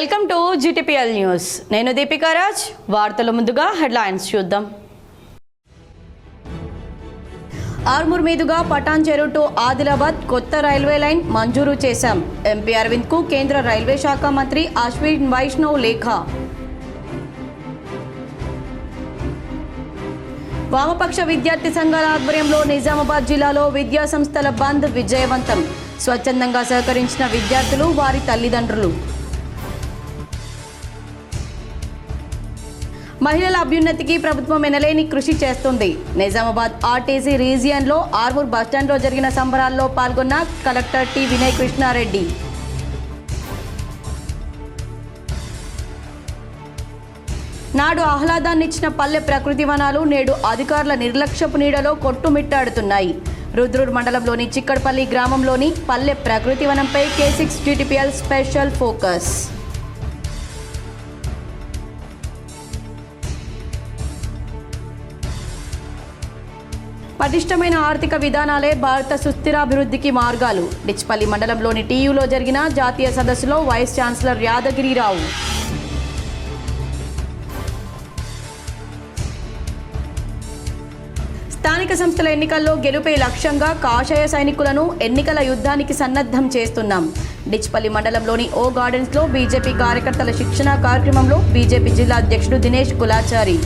Welcome to GTPL news. నేను దీపికా రాజ్. వార్తల ముందుగా హెడ్లైన్స్ చూద్దాం. ఆర్మూర్ మీదుగా పటాన్చెరు టు ఆదిలాబాద్ కొత్త రైల్వే లైన్ మంజూరు చేశాం. ఎంపీ అరవింద్ కు కేంద్ర రైల్వే శాఖ మంత్రి అశ్విన్ వైష్ణవ్ లేఖ. వామపక్ష విద్యార్థి సంఘాల ఆధ్వర్యంలో నిజామాబాద్ జిల్లాలో విద్యా సంస్థల బంద్ విజయవంతం. స్వచ్ఛందంగా సహకరించిన విద్యార్థులు, వారి తల్లిదండ్రులు. మహిళల అభ్యున్నతికి ప్రభుత్వం ఎనలేని కృషి చేస్తుంది. నిజామాబాద్ ఆర్టీసీ రీజియన్లో ఆర్మూర్ బస్టాండ్లో జరిగిన సంబరాల్లో పాల్గొన్న కలెక్టర్ టి వినయ్ కృష్ణారెడ్డి. నాడు ఆహ్లాదాన్నిచ్చిన పల్లె ప్రకృతి వనాలు నేడు అధికారుల నిర్లక్ష్యపు నీడలో కొట్టుమిట్టాడుతున్నాయి. రుద్రూర్ మండలంలోని చిక్కడపల్లి గ్రామంలోని పల్లె ప్రకృతి వనంపై K6 జీటీపీఎల్ స్పెషల్ ఫోకస్. పటిష్టమైన ఆర్థిక విధానాలే భారత సుస్థిరాభివృద్ధికి మార్గాలు. డిచ్పల్లి మండలంలోని టీయూలో జరిగిన జాతీయ సదస్సులో వైస్ ఛాన్సలర్ యాదగిరిరావు. స్థానిక సంస్థల ఎన్నికల్లో గెలుపే లక్ష్యంగా కాషాయ సైనికులను ఎన్నికల యుద్ధానికి సన్నద్ధం చేస్తున్నాం. డిచ్పల్లి మండలంలోని ఓ గార్డెన్స్లో బీజేపీ కార్యకర్తల శిక్షణ కార్యక్రమంలో బీజేపీ జిల్లా అధ్యక్షుడు దినేష్ కులాచారి.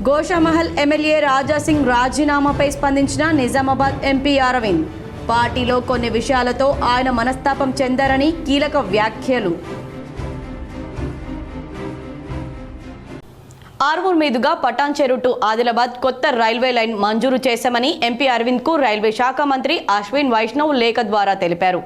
గోషామహల్ ఎమ్మెల్యే రాజాసింగ్ రాజీనామాపై స్పందించిన నిజామాబాద్ ఎంపీ అరవింద్. పార్టీలో కొన్ని విషయాలతో ఆయన మనస్తాపం చెందారని కీలక వ్యాఖ్యలు. ఆర్మూర్ మీదుగా పటాన్చెరు టు ఆదిలాబాద్ కొత్త రైల్వే లైన్ మంజూరు చేశామని ఎంపీ అరవింద్ కు రైల్వే శాఖ మంత్రి అశ్విన్ వైష్ణవ్ లేఖ ద్వారా తెలిపారు.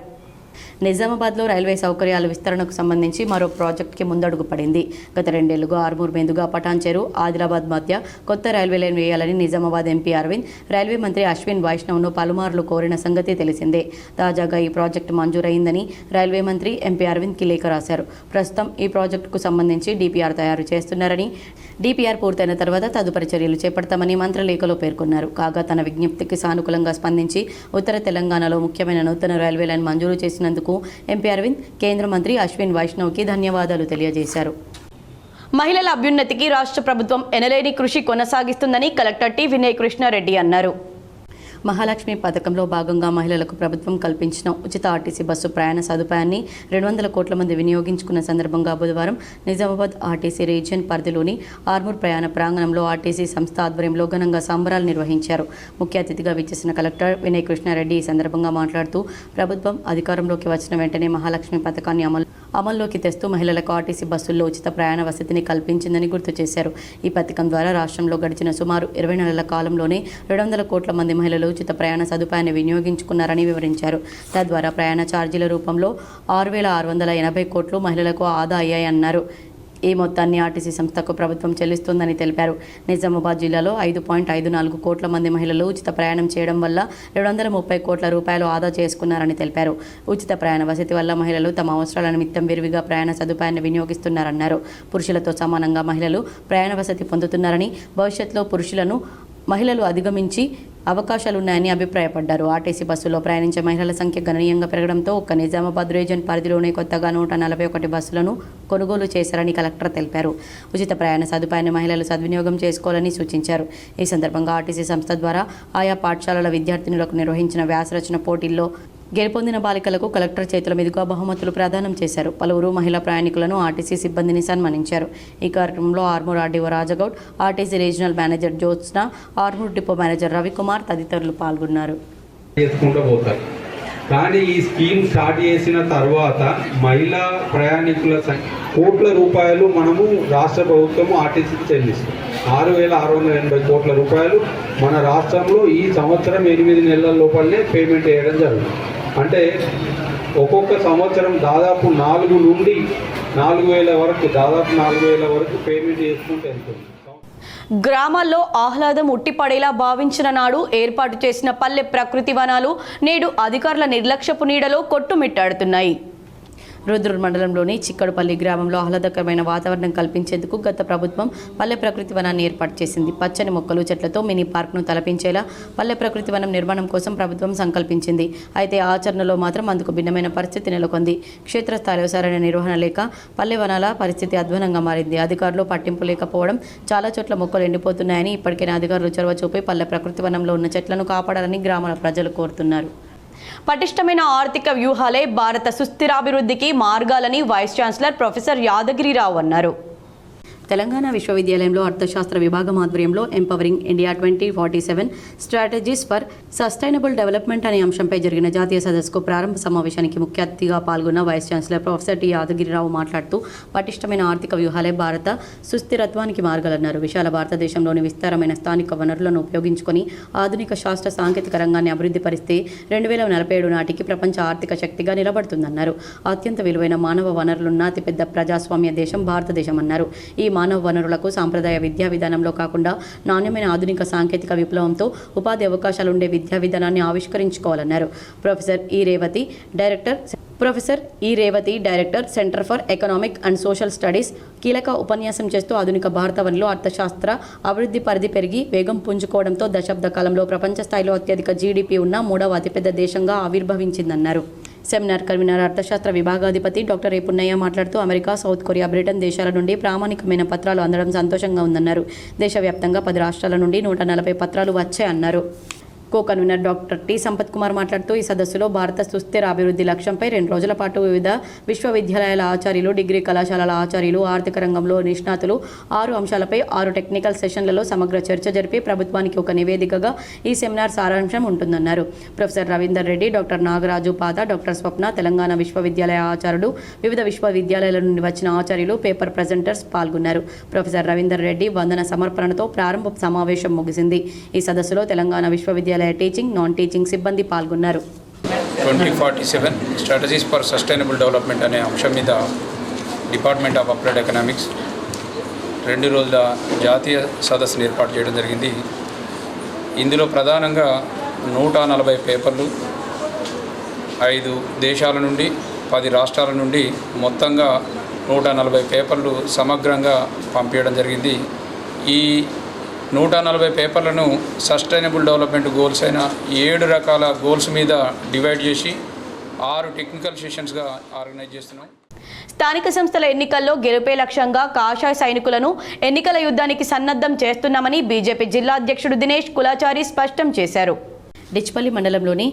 నిజామాబాద్లో రైల్వే సౌకర్యాల విస్తరణకు సంబంధించి మరో ప్రాజెక్టుకి ముందడుగు పడింది. గత 2 ఏళ్లుగా ఆర్మూర్ మీదుగా పటాన్చెరు ఆదిలాబాద్ మధ్య కొత్త రైల్వే లైన్ వేయాలని నిజామాబాద్ ఎంపీ అరవింద్ రైల్వే మంత్రి అశ్విన్ వైష్ణవ్ను పలుమార్లు కోరిన సంగతి తెలిసిందే. తాజాగా ఈ ప్రాజెక్టు మంజూరైందని రైల్వే మంత్రి ఎంపీ అరవింద్కి లేఖ రాశారు. ప్రస్తుతం ఈ ప్రాజెక్టుకు సంబంధించి DPR తయారు చేస్తున్నారని, DPR పూర్తయిన తర్వాత తదుపరి చర్యలు చేపడతామని మంత్రి లేఖలో పేర్కొన్నారు. కాగా తన విజ్ఞప్తికి సానుకూలంగా స్పందించి ఉత్తర తెలంగాణలో ముఖ్యమైన నూతన రైల్వే లైన్ మంజూరు చేసినందుకు ఎంపీ అరవింద్ కేంద్ర మంత్రి అశ్విన్ వైష్ణవ్కి ధన్యవాదాలు తెలియజేశారు. మహిళల అభ్యున్నతికి రాష్ట్ర ప్రభుత్వం ఎనలేని కృషి కొనసాగిస్తుందని కలెక్టర్ టి వినయ్ కృష్ణారెడ్డి అన్నారు. మహాలక్ష్మి పథకంలో భాగంగా మహిళలకు ప్రభుత్వం కల్పించిన ఉచిత ఆర్టీసీ బస్సు ప్రయాణ సదుపాయాన్ని 200 కోట్ల మంది వినియోగించుకున్న సందర్భంగా బుధవారం నిజామాబాద్ ఆర్టీసీ రీజియన్ పరిధిలోని ఆర్మూర్ ప్రయాణ ప్రాంగణంలో ఆర్టీసీ సంస్థ ఆధ్వర్యంలో ఘనంగా సంబరాలు నిర్వహించారు. ముఖ్య అతిథిగా విచ్చేసిన కలెక్టర్ వినయ్ కృష్ణారెడ్డి ఈ సందర్భంగా మాట్లాడుతూ ప్రభుత్వం అధికారంలోకి వచ్చిన వెంటనే మహాలక్ష్మి పథకాన్ని అమల్లోకి తెస్తూ మహిళలకు ఆర్టీసీ బస్సుల్లో ఉచిత ప్రయాణ వసతిని కల్పించిందని గుర్తు చేశారు. ఈ పథకం ద్వారా రాష్ట్రంలో గడిచిన సుమారు 20 నెలల కాలంలోనే 200 కోట్ల మంది మహిళలు ఉచిత ప్రయాణ సదుపాయాన్ని వినియోగించుకున్నారని వివరించారు. తద్వారా ప్రయాణ ఛార్జీల రూపంలో 6,680 కోట్లు మహిళలకు ఆదా అయ్యాయన్నారు. ఈ మొత్తాన్ని ఆర్టీసీ సంస్థకు ప్రభుత్వం చెల్లిస్తుందని తెలిపారు. నిజామాబాద్ జిల్లాలో 5.54 కోట్ల మంది మహిళలు ఉచిత ప్రయాణం చేయడం వల్ల 230 కోట్ల రూపాయలు ఆదా చేసుకున్నారని తెలిపారు. ఉచిత ప్రయాణ వసతి వల్ల మహిళలు తమ అవసరాల నిమిత్తం విరివిగా ప్రయాణ సదుపాయాన్ని వినియోగిస్తున్నారన్నారు. పురుషులతో సమానంగా మహిళలు ప్రయాణ వసతి పొందుతున్నారని, భవిష్యత్తులో పురుషులను మహిళలు అధిగమించి అవకాశాలున్నాయని అభిప్రాయపడ్డారు. ఆర్టీసీ బస్సులో ప్రయాణించే మహిళల సంఖ్య గణనీయంగా పెరగడంతో ఒక్క నిజామాబాద్ రీజియన్ పరిధిలోనే కొత్తగా 141 బస్సులను కొనుగోలు చేశారని కలెక్టర్ తెలిపారు. ఉచిత ప్రయాణ సదుపాయాన్ని మహిళలు సద్వినియోగం చేసుకోవాలని సూచించారు. ఈ సందర్భంగా ఆర్టీసీ సంస్థ ద్వారా ఆయా పాఠశాలల విద్యార్థినులకు నిర్వహించిన వ్యాసరచన పోటీల్లో గెలుపొందిన బాలికలకు కలెక్టర్ చేతుల మీదుగా బహుమతులు ప్రదానం చేశారు. పలువురు మహిళా ప్రయాణికులను ఆర్టీసీ సిబ్బందిని సన్మానించారు. ఈ కార్యక్రమంలో Armoor RDO Rajagoud, RTC regional manager Jyotsna, Armoor depot manager Ravikumar తదితరులు పాల్గొన్నారు. కానీ ఈ స్కీమ్ స్టార్ట్ చేసిన తర్వాత మహిళా ప్రయాణికుల కోట్ల రూపాయలు మనము రాష్ట్ర ప్రభుత్వము ఆర్టీసీకి చెల్లిస్తాం. 6,680 కోట్ల రూపాయలు మన రాష్ట్రంలో ఈ సంవత్సరం 8 నెలల లోపలనే పేమెంట్ చేయడం జరుగుతుంది. అంటే ఒక్కొక్క సంవత్సరం దాదాపు 4 నుండి 4,000 వరకు, దాదాపు 4,000 వరకు పేమెంట్ చేసుకుంటూ వెళ్తుంది. గ్రామాల్లో ఆహ్లాదం ఉట్టిపడేలా భావించిన నాడు ఏర్పాటు చేసిన పల్లె ప్రకృతి వనాలు నేడు అధికారుల నిర్లక్ష్యపు నీడలో కొట్టుమిట్టాడుతున్నాయి. రుద్రూర్ మండలంలోని చిక్కడపల్లి గ్రామంలో ఆహ్లాదకరమైన వాతావరణం కల్పించేందుకు గత ప్రభుత్వం పల్లె ప్రకృతి వనాన్ని ఏర్పాటు చేసింది. పచ్చని మొక్కలు చెట్లతో మినీ పార్క్ను తలపించేలా పల్లె ప్రకృతి వనం నిర్మాణం కోసం ప్రభుత్వం సంకల్పించింది. అయితే ఆచరణలో మాత్రం అందుకు భిన్నమైన పరిస్థితి నెలకొంది. క్షేత్రస్థాయిలో సరైన నిర్వహణ లేక పల్లె వనాల పరిస్థితి అధ్వానంగా మారింది. అధికారులు పట్టింపు లేకపోవడం, చాలా చోట్ల మొక్కలు ఎండిపోతున్నాయని ఇప్పటికైనా అధికారులు చొరవ చూపి పల్లె ప్రకృతి వనంలో ఉన్న చెట్లను కాపాడాలని గ్రామాల ప్రజలు కోరుతున్నారు. పటిష్టమైన ఆర్థిక వ్యూహాలే భారత సుస్థిరాభివృద్ధికి మార్గాలని వైస్ ఛాన్సలర్ ప్రొఫెసర్ యాదగిరిరావు అన్నారు. తెలంగాణ విశ్వవిద్యాలయంలో అర్థశాస్త్ర విభాగం ఆధ్వర్యంలో empowering India 2047 strategies for sustainable development అనే అంశంపై జరిగిన జాతీయ సదస్సుకు ప్రారంభ సమావేశానికి ముఖ్య అతిథిగా పాల్గొన్న vice chancellor professor T Yadagirirao మాట్లాడుతూ పటిష్టమైన ఆర్థిక వ్యూహాలే భారత సుస్థిరత్వానికి మార్గాలన్నారు. విశాల భారతదేశంలోని విస్తారమైన స్థానిక వనరులను ఉపయోగించుకొని ఆధునిక శాస్త్ర సాంకేతిక రంగాన్ని అభివృద్ధి పరిస్తే 2047 నాటికి ప్రపంచ ఆర్థిక శక్తిగా నిలబడుతుందన్నారు. అత్యంత విలువైన మానవ వనరులున్న అతిపెద్ద ప్రజాస్వామ్య దేశం భారతదేశం అన్నారు. ఈ మానవ వనరులకు సాంప్రదాయ విద్యా విధానంలో కాకుండా నాణ్యమైన ఆధునిక సాంకేతిక విప్లవంతో ఉపాధి అవకాశాలుండే విద్యా విధానాన్ని ఆవిష్కరించుకోవాలన్నారు. ప్రొఫెసర్ ఈ Revathi director centre for economic and social studies కీలక ఉపన్యాసం చేస్తూ ఆధునిక భారతవనిలో అర్థశాస్త్ర అభివృద్ధి పరిధి పెరిగి వేగం పుంజుకోవడంతో దశాబ్ద కాలంలో ప్రపంచ స్థాయిలో అత్యధిక జీడీపీ ఉన్న 3వ అతిపెద్ద దేశంగా ఆవిర్భవించిందన్నారు. సెమినార్ కన్వీనర్ అర్థశాస్త్ర విభాగాధిపతి డాక్టర్ ఏ పున్నయ్య మాట్లాడుతూ అమెరికా, సౌత్ కొరియా, బ్రిటన్ దేశాల నుండి ప్రామాణికమైన పత్రాలు అందడం సంతోషంగా ఉందన్నారు. దేశవ్యాప్తంగా 10 రాష్ట్రాల నుండి 140 పత్రాలు వచ్చాయన్నారు. Co convener doctor T Sampath Kumar మాట్లాడుతూ ఈ సదస్సులో భారత సుస్థిర అభివృద్ధి లక్ష్యంపై 2 రోజుల పాటు వివిధ విశ్వవిద్యాలయాల ఆచార్యులు, డిగ్రీ కళాశాలల ఆచార్యులు, ఆర్థిక రంగంలో నిష్ణాతులు 6 అంశాలపై 6 టెక్నికల్ సెషన్లలో సమగ్ర చర్చ జరిపి ప్రభుత్వానికి ఒక నివేదికగా ఈ సెమినార్ సారాంశం ఉంటుందన్నారు. ప్రొఫెసర్ రవీందర్ రెడ్డి, డాక్టర్ నాగరాజు పాద, డాక్టర్ స్వప్న, తెలంగాణ విశ్వవిద్యాలయ ఆచార్యులు, వివిధ విశ్వవిద్యాలయాల నుండి వచ్చిన ఆచార్యులు, పేపర్ ప్రజెంటర్స్ పాల్గొన్నారు. ప్రొఫెసర్ రవీందర్ రెడ్డి వందన సమర్పణతో ప్రారంభ సమావేశం ముగిసింది. ఈ సదస్సులో తెలంగాణ విశ్వవిద్యాలయ టీచింగ్, నాన్ టీచింగ్ సిబ్బంది పాల్గొన్నారు. 2047 స్ట్రాటజీస్ ఫర్ సస్టైనబుల్ డెవలప్మెంట్ అనే అంశం మీద డిపార్ట్మెంట్ ఆఫ్ అప్లైడ్ ఎకనామిక్స్ 2 రోజుల జాతీయ సదస్సును ఏర్పాటు చేయడం జరిగింది. ఇందులో ప్రధానంగా 140 పేపర్లు 5 దేశాల నుండి 10 రాష్ట్రాల నుండి మొత్తంగా 140 పేపర్లు సమగ్రంగా పంపించడం జరిగింది. ఈ 140 పేపర్లను సస్టైనబుల్ డెవలప్మెంట్ గోల్స్ అయిన 7 రకాల గోల్స్ మీద డివైడ్ చేసి 6 టెక్నికల్ సెషన్స్గా ఆర్గనైజ్ చేస్తున్నాం. స్థానిక సంస్థల ఎన్నికల్లో గెలుపే లక్ష్యంగా కాషాయ సైనికులను ఎన్నికల యుద్ధానికి సన్నద్ధం చేస్తున్నామని బీజేపీ జిల్లా అధ్యక్షుడు దినేష్ కులాచారి స్పష్టం చేశారు. డిచ్పల్లి మండలంలోని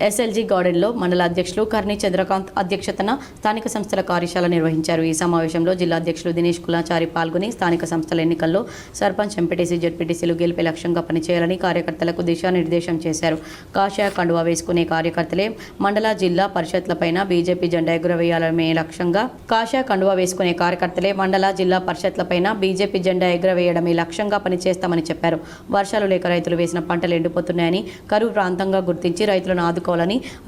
ఎస్ఎల్జీ గార్డెన్లో మండల అధ్యక్షులు కర్ణి చంద్రకాంత్ అధ్యక్షతన స్థానిక సంస్థల కార్యశాల నిర్వహించారు. ఈ సమావేశంలో జిల్లా అధ్యక్షులు దినేష్ కులాచారి పాల్గొని స్థానిక సంస్థల ఎన్నికల్లో సర్పంచ్, ఎంపీటీసీ, జెడ్పీటీసీలు గెలిపే లక్ష్యంగా పనిచేయాలని కార్యకర్తలకు దిశానిర్దేశం చేశారు. కాషాయ కండువా వేసుకునే కార్యకర్తలే మండల, జిల్లా పరిషత్లపైన బీజేపీ జెండా ఎగురవేయాలనే లక్ష్యంగా కాషాయ కండువా వేసుకునే కార్యకర్తలే మండల, జిల్లా పరిషత్లపైన బీజేపీ జెండా ఎగురవేయడమే లక్ష్యంగా పనిచేస్తామని చెప్పారు. వర్షాలు లేక రైతులు వేసిన పంటలు ఎండిపోతున్నాయని, కరువు ప్రాంతంగా గుర్తించి రైతులను ఆదుకోవాలని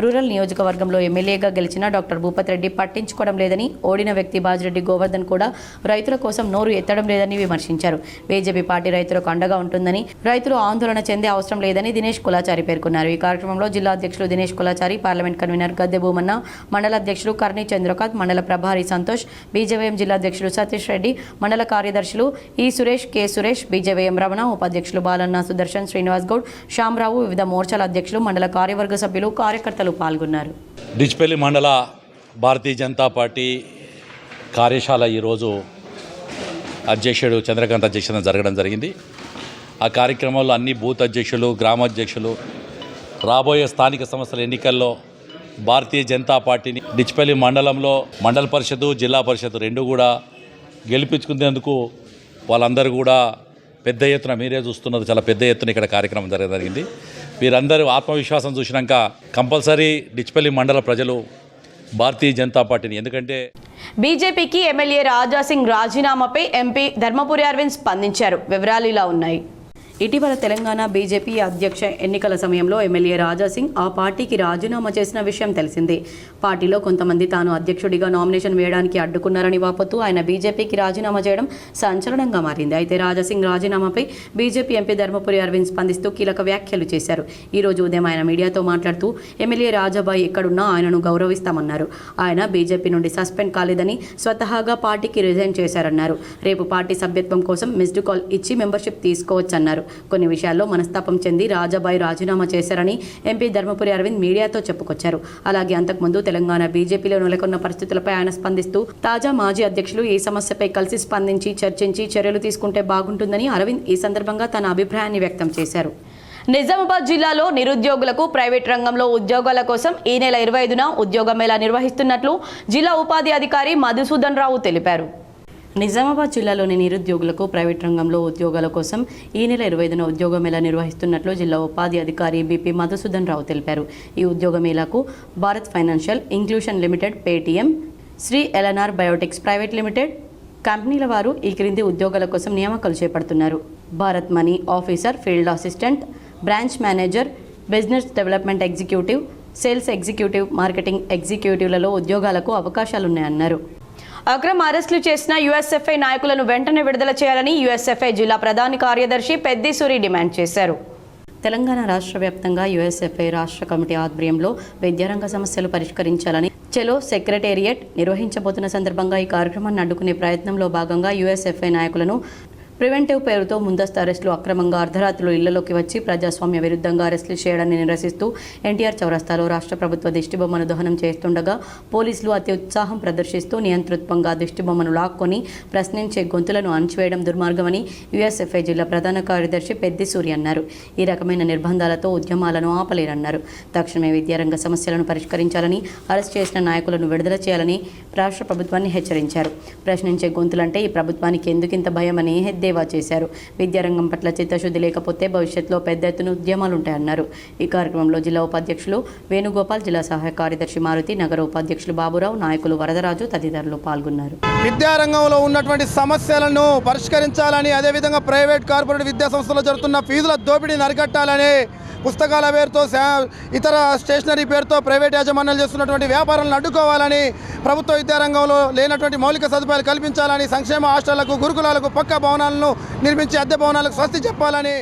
రూరల్ నియోజకవర్గంలో ఎమ్మెల్యేగా గెలిచిన డాక్టర్ భూపత్ రెడ్డి పట్టించుకోవడం లేదని, ఓడిన వ్యక్తి బాజిరెడ్డి గోవర్ధన్ కూడా రైతుల కోసం నోరు ఎత్తడం లేదని విమర్శించారు. బీజేపీ పార్టీ రైతులకు అండగా ఉంటుందని, రైతులు ఆందోళన చెందే అవసరం లేదని దినేష్ కులాచారి పేర్కొన్నారు. ఈ కార్యక్రమంలో జిల్లా అధ్యక్షులు దినేష్ కులాచారి, పార్లమెంట్ కన్వీనర్ గద్దె భూమన్న, మండల అధ్యక్షులు కర్ణి చంద్రకాంత్, మండల ప్రభారి సంతోష్, బీజేవైఎం జిల్లా అధ్యక్షులు సతీష్ రెడ్డి, మండల కార్యదర్శులు ఈ సురేష్, కె సురేష్, బీజేవైఎం రమణ, ఉపాధ్యక్షులు బాలన్న, సుదర్శన్, శ్రీనివాస్ గౌడ్, శ్యామరావు, వివిధ మోర్చాల అధ్యక్షులు, మండల కార్యవర్గ సభ్యులు, కార్యకర్తలు పాల్గొన్నారు. డిచ్పల్లి మండల భారతీయ జనతా పార్టీ కార్యశాల ఈరోజు అధ్యక్షుడు చంద్రకాంత్ అధ్యక్షతన జరగడం జరిగింది. ఆ కార్యక్రమంలో అన్ని బూత్ అధ్యక్షులు, గ్రామాధ్యక్షులు రాబోయే స్థానిక సంస్థల ఎన్నికల్లో భారతీయ జనతా పార్టీని డిచ్పల్లి మండలంలో మండల పరిషత్తు, జిల్లా పరిషత్తు 2 కూడా గెలిపించుకునేందుకు వాళ్ళందరూ కూడా పెద్ద ఎత్తున, మీరే చూస్తున్నారు, చాలా పెద్ద ఎత్తున ఇక్కడ కార్యక్రమం జరగడం జరిగింది. వీరందరూ ఆత్మవిశ్వాసం చూసినాక కంపల్సరీ డిచ్పల్లి మండల ప్రజలు భారతీయ జనతా పార్టీని, ఎందుకంటే బీజేపీకి ఎమ్మెల్యే రాజాసింగ్ రాజీనామాపై ఎంపీ ధర్మపురి అరవింద్ స్పందించారు. వివరాలు ఇలా ఉన్నాయి. ఇటీవల తెలంగాణ బీజేపీ అధ్యక్ష ఎన్నికల సమయంలో ఎమ్మెల్యే రాజాసింగ్ ఆ పార్టీకి రాజీనామా చేసిన విషయం తెలిసిందే. పార్టీలో కొంతమంది తాను అధ్యక్షుడిగా నామినేషన్ వేయడానికి అడ్డుకున్నారని వాపోతూ ఆయన బీజేపీకి రాజీనామా చేయడం సంచలనంగా మారింది. అయితే రాజాసింగ్ రాజీనామాపై బీజేపీ ఎంపీ ధర్మపురి అరవింద్ స్పందిస్తూ కీలక వ్యాఖ్యలు చేశారు. ఈ రోజు ఉదయం ఆయన మీడియాతో మాట్లాడుతూ ఎమ్మెల్యే రాజాబాయ్ ఎక్కడున్నా ఆయనను గౌరవిస్తామన్నారు. ఆయన బీజేపీ నుండి సస్పెండ్ కాలేదని స్వతహాగా పార్టీకి రిజైన్ చేశారన్నారు. రేపు పార్టీ సభ్యత్వం కోసం మిస్డ్ కాల్ ఇచ్చి మెంబర్షిప్ తీసుకోవచ్చన్నారు. కొన్ని విషయాల్లో మనస్తాపం చెంది రాజాబాయ్ రాజీనామా చేశారని ఎంపీ ధర్మపురి అరవింద్ మీడియాతో చెప్పుకొచ్చారు. అలాగే అంతకుముందు తెలంగాణ బీజేపీలో నెలకొన్న పరిస్థితులపై ఆయన స్పందిస్తూ తాజా మాజీ అధ్యక్షులు ఈ సమస్యపై కలిసి స్పందించి చర్చించి చర్యలు తీసుకుంటే బాగుంటుందని అరవింద్ ఈ సందర్భంగా తన అభిప్రాయాన్ని వ్యక్తం చేశారు. నిజామాబాద్ జిల్లాలో నిరుద్యోగులకు ప్రైవేట్ రంగంలో ఉద్యోగాల కోసం ఈ నెల 25న ఉద్యోగ మేళా నిర్వహిస్తున్నట్లు జిల్లా ఉపాధి అధికారి మధుసూదన్ రావు తెలిపారు. నిజామాబాద్ జిల్లాలోని నిరుద్యోగులకు ప్రైవేట్ రంగంలో ఉద్యోగాల కోసం ఈ నెల 25న ఉద్యోగ మేళా నిర్వహిస్తున్నట్లు జిల్లా ఉపాధి అధికారి బీపీ మధుసూదన్ రావు తెలిపారు. ఈ ఉద్యోగ మేళాకు Bharat financial inclusion limited, Paytm, Shri LNR biotechs private limited కంపెనీల వారు ఈ క్రింది ఉద్యోగాల కోసం నియామకాలు చేపడుతున్నారు. Bharat money officer, field assistant, branch manager, business development executive, sales executive, marketing ఎగ్జిక్యూటివ్లలో ఉద్యోగాలకు అవకాశాలున్నాయన్నారు. అక్రమ అరెస్టులు చేసిన యూఎస్ఎఫ్ఐ నాయకులను వెంటనే విడుదల చేయాలని యూఎస్ఎఫ్ఐ జిల్లా ప్రధాన కార్యదర్శి పెద్దిసూరి డిమాండ్ చేశారు. తెలంగాణ రాష్ట్ర వ్యాప్తంగా యూఎస్ఎఫ్ఐ రాష్ట్ర కమిటీ ఆధ్వర్యంలో విద్యారంగ సమస్యలు పరిష్కరించాలని చెలో సెక్రటేరియట్ నిర్వహించబోతున్న సందర్భంగా ఈ కార్యక్రమాన్ని అడ్డుకునే ప్రయత్నంలో భాగంగా యూఎస్ఎఫ్ఐ నాయకులను ప్రివెంటివ్ పేరుతో ముందస్తు అరెస్టులు, అక్రమంగా అర్ధరాత్రులు ఇళ్లలోకి వచ్చి ప్రజాస్వామ్య విరుద్ధంగా అరెస్టులు చేయడాన్ని నిరసిస్తూ ఎన్టీఆర్ చౌరస్తాలో రాష్ట్ర ప్రభుత్వ దిష్టిబొమ్మను దహనం చేస్తుండగా పోలీసులు అతి ఉత్సాహం ప్రదర్శిస్తూ నియంతృత్వంగా దిష్టిబొమ్మను లాక్కొని ప్రశ్నించే గొంతులను అణచివేయడం దుర్మార్గమని యూఎస్ఎఫ్ఐ జిల్లా ప్రధాన కార్యదర్శి పెద్దిసూరి అన్నారు. ఈ రకమైన నిర్బంధాలతో ఉద్యమాలను ఆపలేరన్నారు. తక్షణమే విద్యారంగ సమస్యలను పరిష్కరించాలని, అరెస్ట్ చేసిన నాయకులను విడుదల చేయాలని రాష్ట్ర ప్రభుత్వాన్ని హెచ్చరించారు. ప్రశ్నించే గొంతులంటే ఈ ప్రభుత్వానికి ఎందుకింత భయమని దేవా చేశారు. విద్యారంగం పట్ల చిత్తశుద్ధి లేకపోతే భవిష్యత్తులో పెద్ద ఎత్తున ఉద్యమాలుంటాయన్నారు. ఈ కార్యక్రమంలో జిల్లా ఉపాధ్యక్షులు వేణుగోపాల్, జిల్లా సహాయ కార్యదర్శి మారుతి, నగర ఉపాధ్యక్షులు బాబురావు, నాయకులు వరదరాజు తదితరులు పాల్గొన్నారు. విద్యారంగంలో ఉన్నటువంటి సమస్యలను పరిష్కరించాలని, అదేవిధంగా ప్రైవేట్ కార్పొరేట్ విద్యా సంస్థల్లో జరుగుతున్న ఫీజుల దోపిడీని అరికట్టాలని, పుస్తకాల పేరుతో ఇతర స్టేషనరీ పేరుతో ప్రైవేట్ యాజమాన్యాలు చేస్తున్నటువంటి వ్యాపారాలను అడ్డుకోవాలని, ప్రభుత్వ విద్యారంగంలో లేనటువంటి మౌలిక సదుపాయాలు కల్పించాలని, సంక్షేమ హాస్టళ్లకు, గురుకులాలకు పక్కా భవనాలను నిర్మించి అద్దె భవనాలకు స్వస్తి చెప్పాలని.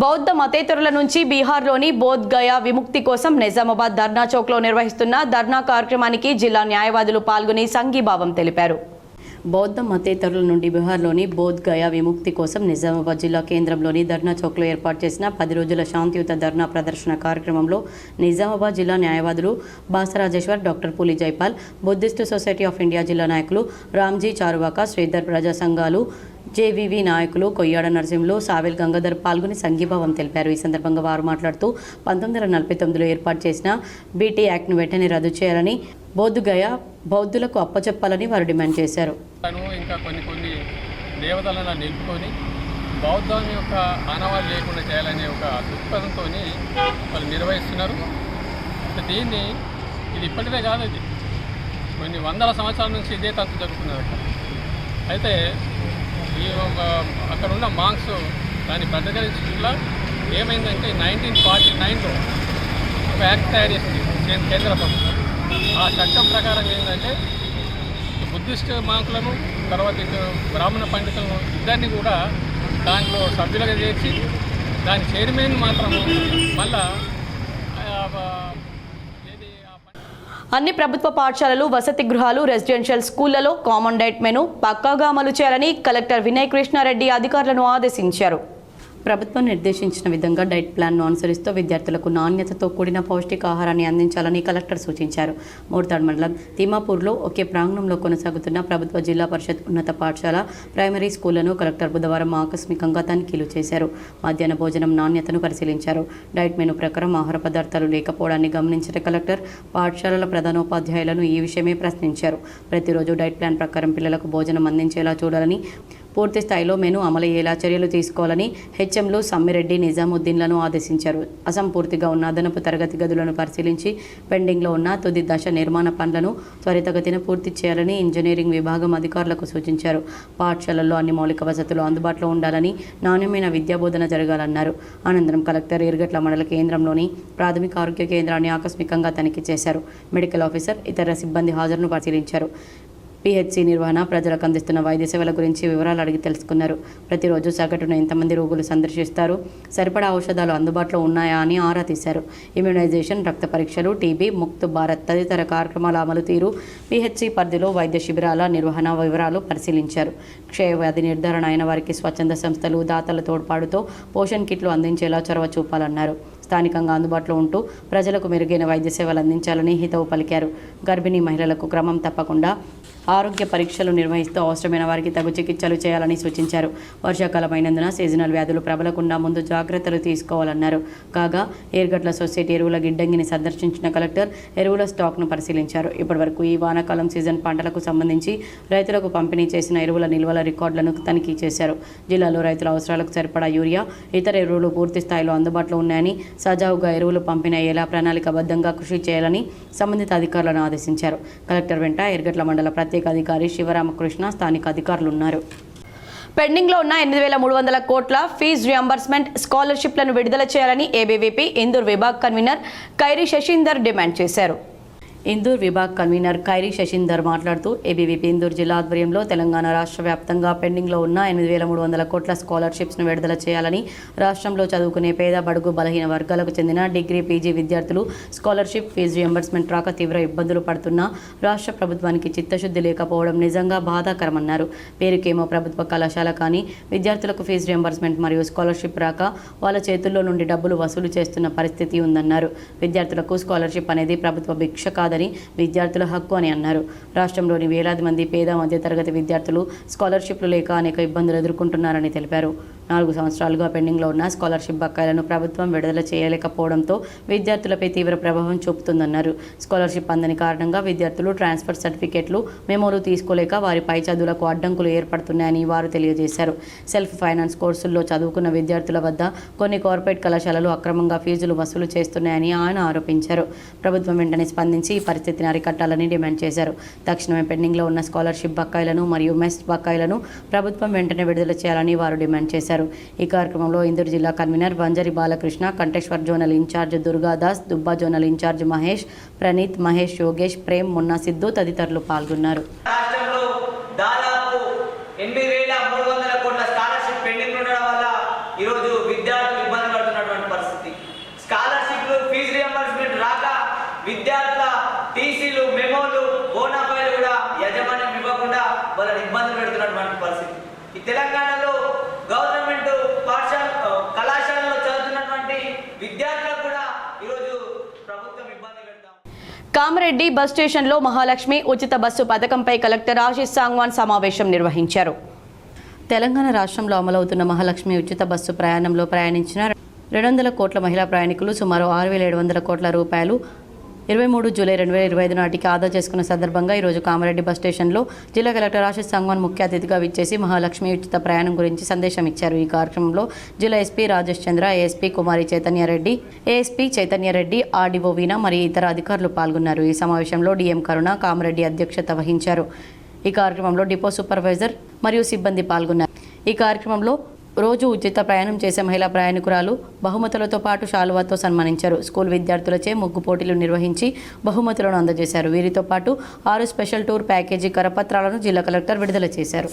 బౌద్ధ మతేతరుల నుంచి బీహార్లోని బోధ్ గయా విముక్తి కోసం నిజామాబాద్ ధర్నా చౌక్లో నిర్వహిస్తున్న ధర్నా కార్యక్రమానికి జిల్లా న్యాయవాదులు పాల్గొని సంఘీభావం తెలిపారు. బౌద్ధ మతేతరుల నుండి బీహార్లోని బోధ్ గయా విముక్తి కోసం నిజామాబాద్ జిల్లా కేంద్రంలోని ధర్నా చౌక్లో ఏర్పాటు చేసిన 10 రోజుల శాంతియుత ధర్నా ప్రదర్శన కార్యక్రమంలో నిజామాబాద్ జిల్లా న్యాయవాదులు Basarajeshwar, doctor Puli Jaipal, Buddhist society of India జిల్లా నాయకులు రామ్జీ చారువాక, శ్రీధర్ ప్రజా సంఘాలు, జేవీవీ నాయకులు కొయ్యాడ నరసింహులు, సావెల్ గంగాధర్ పాల్గొని సంఘీభావం తెలిపారు. ఈ సందర్భంగా వారు మాట్లాడుతూ 1949లో ఏర్పాటు చేసిన బీటీ యాక్ట్ను వెంటనే రద్దు చేయాలని, బౌద్ధ గయా బౌద్ధులకు అప్పచెప్పాలని వారు డిమాండ్ చేశారు. ఇంకా కొన్ని దేవతలను నిలుపుకొని బౌద్ధం యొక్క ఆనవాళ్ళు లేకుండా చేయాలనే ఒక దృక్పథంతో వాళ్ళు నిర్వహిస్తున్నారు. దీన్ని ఇది ఇప్పటిదే కాదు, ఇది కొన్ని వందల సంవత్సరాల నుంచి ఇదే తంతు జరుగుతున్నారు. అయితే ఈ అక్కడ ఉన్న మాంగ్స్ దాన్ని ప్రతిఘటించకుండా ఏమైందంటే 1949లో ఒక యాక్ట్ తయారు చేసింది కేంద్ర ప్రభుత్వం. ఆ చట్టం ప్రకారం ఏంటంటే బుద్ధిస్ట్ మాంకులను, తర్వాత ఇటు బ్రాహ్మణ పండితులను ఇద్దరిని కూడా దాంట్లో సభ్యులుగా చేర్చి దాని చైర్మన్ మాత్రము మళ్ళా అన్ని ప్రభుత్వ పాఠశాలలు, వసతి గృహాలు, రెసిడెన్షియల్ స్కూళ్లలో కామన్ డైట్ మెను పక్కాగా అమలు చేయాలని కలెక్టర్ వినయ్ కృష్ణారెడ్డి అధికారులను ఆదేశించారు. ప్రభుత్వం నిర్దేశించిన విధంగా డైట్ ప్లాన్ను అనుసరిస్తూ విద్యార్థులకు నాణ్యతతో కూడిన పౌష్టికాహారాన్ని అందించాలని కలెక్టర్ సూచించారు. మోర్తాడ్ మండలం తిమ్మాపూర్లో ఒకే ప్రాంగణంలో కొనసాగుతున్న ప్రభుత్వ జిల్లా పరిషత్ ఉన్నత పాఠశాల, ప్రైమరీ స్కూళ్లను కలెక్టర్ బుధవారం ఆకస్మికంగా తనిఖీలు చేశారు. మధ్యాహ్న భోజనం నాణ్యతను పరిశీలించారు. డైట్ మెను ప్రకారం ఆహార పదార్థాలు లేకపోవడాన్ని గమనించిన కలెక్టర్ పాఠశాలల ప్రధానోపాధ్యాయులను ఈ విషయమే ప్రశ్నించారు. ప్రతిరోజు డైట్ ప్లాన్ ప్రకారం పిల్లలకు భోజనం అందించేలా చూడాలని, పూర్తి స్థాయిలో మెను అమలయ్యేలా చర్యలు తీసుకోవాలని హెచ్ఎంలు సమ్మిరెడ్డి నిజాముద్దీన్లను ఆదేశించారు. అసంపూర్తిగా ఉన్న అదనపు తరగతి గదులను పరిశీలించి పెండింగ్లో ఉన్న తుది దశ నిర్మాణ పనులను త్వరితగతిన పూర్తి చేయాలని ఇంజనీరింగ్ విభాగం అధికారులకు సూచించారు. పాఠశాలల్లో అన్ని మౌలిక వసతులు అందుబాటులో ఉండాలని, నాణ్యమైన విద్యాబోధన జరగాలన్నారు. అనంతరం కలెక్టర్ ఎర్గట్ల మండల కేంద్రంలోని ప్రాథమిక ఆరోగ్య కేంద్రాన్ని ఆకస్మికంగా తనిఖీ చేశారు. మెడికల్ ఆఫీసర్, ఇతర సిబ్బంది హాజరును పరిశీలించారు. పిహెచ్సి నిర్వహణ, ప్రజలకు అందిస్తున్న వైద్య సేవల గురించి వివరాలు అడిగి తెలుసుకున్నారు. ప్రతిరోజు సగటున ఎంతమంది రోగులు సందర్శిస్తారు, సరిపడా ఔషధాలు అందుబాటులో ఉన్నాయా అని ఆరా తీశారు. ఇమ్యునైజేషన్, రక్త పరీక్షలు, టీబీ, ముక్త్ భారత్ తదితర కార్యక్రమాల అమలు తీరు, పిహెచ్సి పరిధిలో వైద్య శిబిరాల నిర్వహణ వివరాలు పరిశీలించారు. క్షయవ్యాధి నిర్ధారణ అయిన వారికి స్వచ్ఛంద సంస్థలు, దాతల తోడ్పాటుతో పోషణ్ కిట్లు అందించేలా చొరవ చూపాలన్నారు. స్థానికంగా అందుబాటులో ఉంటూ ప్రజలకు మెరుగైన వైద్య సేవలు అందించాలని హితవు పలికారు. గర్భిణీ మహిళలకు క్రమం తప్పకుండా ఆరోగ్య పరీక్షలు నిర్వహిస్తూ అవసరమైన వారికి తగు చికిత్సలు చేయాలని సూచించారు. వర్షాకాలం అయినందున సీజనల్ వ్యాధులు ప్రబలకుండా ముందు జాగ్రత్తలు తీసుకోవాలన్నారు. కాగా ఏర్గట్ల సొసైటీ ఎరువుల గిడ్డంగిని సందర్శించిన కలెక్టర్ ఎరువుల స్టాక్ను పరిశీలించారు. ఇప్పటివరకు ఈ వానాకాలం సీజన్ పంటలకు సంబంధించి రైతులకు పంపిణీ చేసిన ఎరువుల నిల్వల రికార్డులను తనిఖీ చేశారు. జిల్లాలో రైతుల అవసరాలకు సరిపడా యూరియా, ఇతర ఎరువులు పూర్తి స్థాయిలో అందుబాటులో ఉన్నాయని, సజావుగా ఎరువులు పంపిణీ అయ్యేలా ప్రణాళికాబద్ధంగా కృషి చేయాలని సంబంధిత అధికారులను ఆదేశించారు. కలెక్టర్ వెంట ఎర్గట్ల మండల ప్రత్యేక అధికారి శివరామకృష్ణ, స్థానిక అధికారులు ఉన్నారు. పెండింగ్లో ఉన్న 8,300 కోట్ల ఫీజు రియంబర్స్మెంట్ స్కాలర్షిప్లను విడుదల చేయాలని ABVP Indur Vibhag convener Khairi Shashinder demand చేశారు. ఇందూర్ విభాగ్ కన్వీనర్ ఖైరీ శశీందర్ మాట్లాడుతూ ఏబీవీపీ ఇందూర్ జిల్లా ఆధ్వర్యంలో తెలంగాణ రాష్ట్ర వ్యాప్తంగా పెండింగ్లో ఉన్న 8,300 కోట్ల స్కాలర్షిప్స్ను విడుదల చేయాలని, రాష్ట్రంలో చదువుకునే పేద, బడుగు, బలహీన వర్గాలకు చెందిన డిగ్రీ, పీజీ విద్యార్థులు స్కాలర్షిప్ ఫీజు రియంబర్స్మెంట్ రాక తీవ్ర ఇబ్బందులు పడుతున్నా రాష్ట్ర ప్రభుత్వానికి చిత్తశుద్ధి లేకపోవడం నిజంగా బాధాకరమన్నారు. పేరుకేమో ప్రభుత్వ కళాశాల కానీ విద్యార్థులకు ఫీజు రియంబర్స్మెంట్ మరియు స్కాలర్షిప్ రాక వాళ్ళ చేతుల్లో నుండి డబ్బులు వసూలు చేస్తున్న పరిస్థితి ఉందన్నారు. విద్యార్థులకు స్కాలర్షిప్ అనేది ప్రభుత్వ భిక్ష కాదని, విద్యార్థుల హక్కు అని అన్నారు. రాష్ట్రంలోని వేలాది మంది పేద, మధ్యతరగతి విద్యార్థులు స్కాలర్షిప్లు లేక అనేక ఇబ్బందులు ఎదుర్కొంటున్నారని తెలిపారు. 4 సంవత్సరాలుగా పెండింగ్లో ఉన్న స్కాలర్షిప్ బకాయిలను ప్రభుత్వం విడుదల చేయలేకపోవడంతో విద్యార్థులపై తీవ్ర ప్రభావం చూపుతుందన్నారు. స్కాలర్షిప్ అందని కారణంగా విద్యార్థులు ట్రాన్స్ఫర్ సర్టిఫికెట్లు, మెమోలు తీసుకోలేక వారి పై చదువులకు అడ్డంకులు ఏర్పడుతున్నాయని వారు తెలియజేశారు. సెల్ఫ్ ఫైనాన్స్ కోర్సుల్లో చదువుకున్న విద్యార్థుల వద్ద కొన్ని కార్పొరేట్ కళాశాలలు అక్రమంగా ఫీజులు వసూలు చేస్తున్నాయని ఆయన ఆరోపించారు. ప్రభుత్వం వెంటనే స్పందించి ఈ పరిస్థితిని అరికట్టాలని డిమాండ్ చేశారు. తక్షణమే పెండింగ్లో ఉన్న స్కాలర్షిప్ బకాయిలను మరియు మెస్ బకాయిలను ప్రభుత్వం వెంటనే విడుదల చేయాలని వారు డిమాండ్ చేశారు. ఈ కార్యక్రమంలో ఇందూరు జిల్లా convener Banjari Balakrishna, Kanteshwar zonal incharge Durgadas, Dubba zonal incharge Mahesh, Praneeth, Mahesh, Yogesh, Prem, Munna Siddhu తదితరులు పాల్గొన్నారు. రాష్ట్రంలో దాదాపు 8,300 కోట్ల స్కాలర్షిప్ పెండింగ్ ఉండడం వల్ల ఈరోజు విద్యార్థులు ఇబ్బంది పడుతున్నటువంటి పరిస్థితి. స్కాలర్షిప్లు, ఫీజు రియంబర్స్మెంట్ రాక విద్యార్థుల టీసీలు, మెమోలు, బోనాఫైలు కూడా యజమాన్యం ఇవ్వకుండా వాళ్ళని ఇబ్బందులు పెడుతున్నటువంటి పరిస్థితి. ఈ తెలంగాణలో గవర్నమెంట్ కళాశాలలో చదువుతున్నటువంటి విద్యార్థులకు కూడా ఈరోజు ప్రభుత్వం ఇబ్బంది పెడతాం. కామారెడ్డి బస్ స్టేషన్లో మహాలక్ష్మి ఉచిత బస్సు పథకంపై కలెక్టర్ ఆశీష్ సాంగ్వాన్ సమావేశం నిర్వహించారు. తెలంగాణ రాష్ట్రంలో అమలవుతున్న మహాలక్ష్మి ఉచిత బస్సు ప్రయాణంలో ప్రయాణించిన 200 కోట్ల మహిళా ప్రయాణికులు సుమారు 6,700 కోట్ల రూపాయలు 23 జూలై 2025 నాటికి ఆదా చేసుకున్న సందర్భంగా ఈరోజు కామారెడ్డి బస్ స్టేషన్లో జిల్లా కలెక్టర్ ఆశీష్ సాంగ్వాన్ ముఖ్య అతిథిగా విచ్చేసి మహాలక్ష్మి ఉచిత ప్రయాణం గురించి సందేశం ఇచ్చారు. ఈ కార్యక్రమంలో జిల్లా ఎస్పీ రాజేష్ చంద్ర, ఏఎస్పీ కుమారి చైతన్యరెడ్డి, ఆర్డీఓ వీణా మరియు ఇతర అధికారులు పాల్గొన్నారు. ఈ సమావేశంలో డిఎం కరుణ కామారెడ్డి అధ్యక్షత వహించారు. ఈ కార్యక్రమంలో డిపో సూపర్వైజర్ మరియు సిబ్బంది పాల్గొన్నారు. ఈ కార్యక్రమంలో రోజు ఉచిత ప్రయాణం చేసే మహిళా ప్రయాణికురాలు బహుమతులతో పాటు శాలువాతో సన్మానించారు. స్కూల్ విద్యార్థులచే ముగ్గు పోటీలు నిర్వహించి బహుమతులను అందజేశారు. వీరితో పాటు 6 స్పెషల్ టూర్ ప్యాకేజీ కరపత్రాలను జిల్లా కలెక్టర్ విడుదల చేశారు.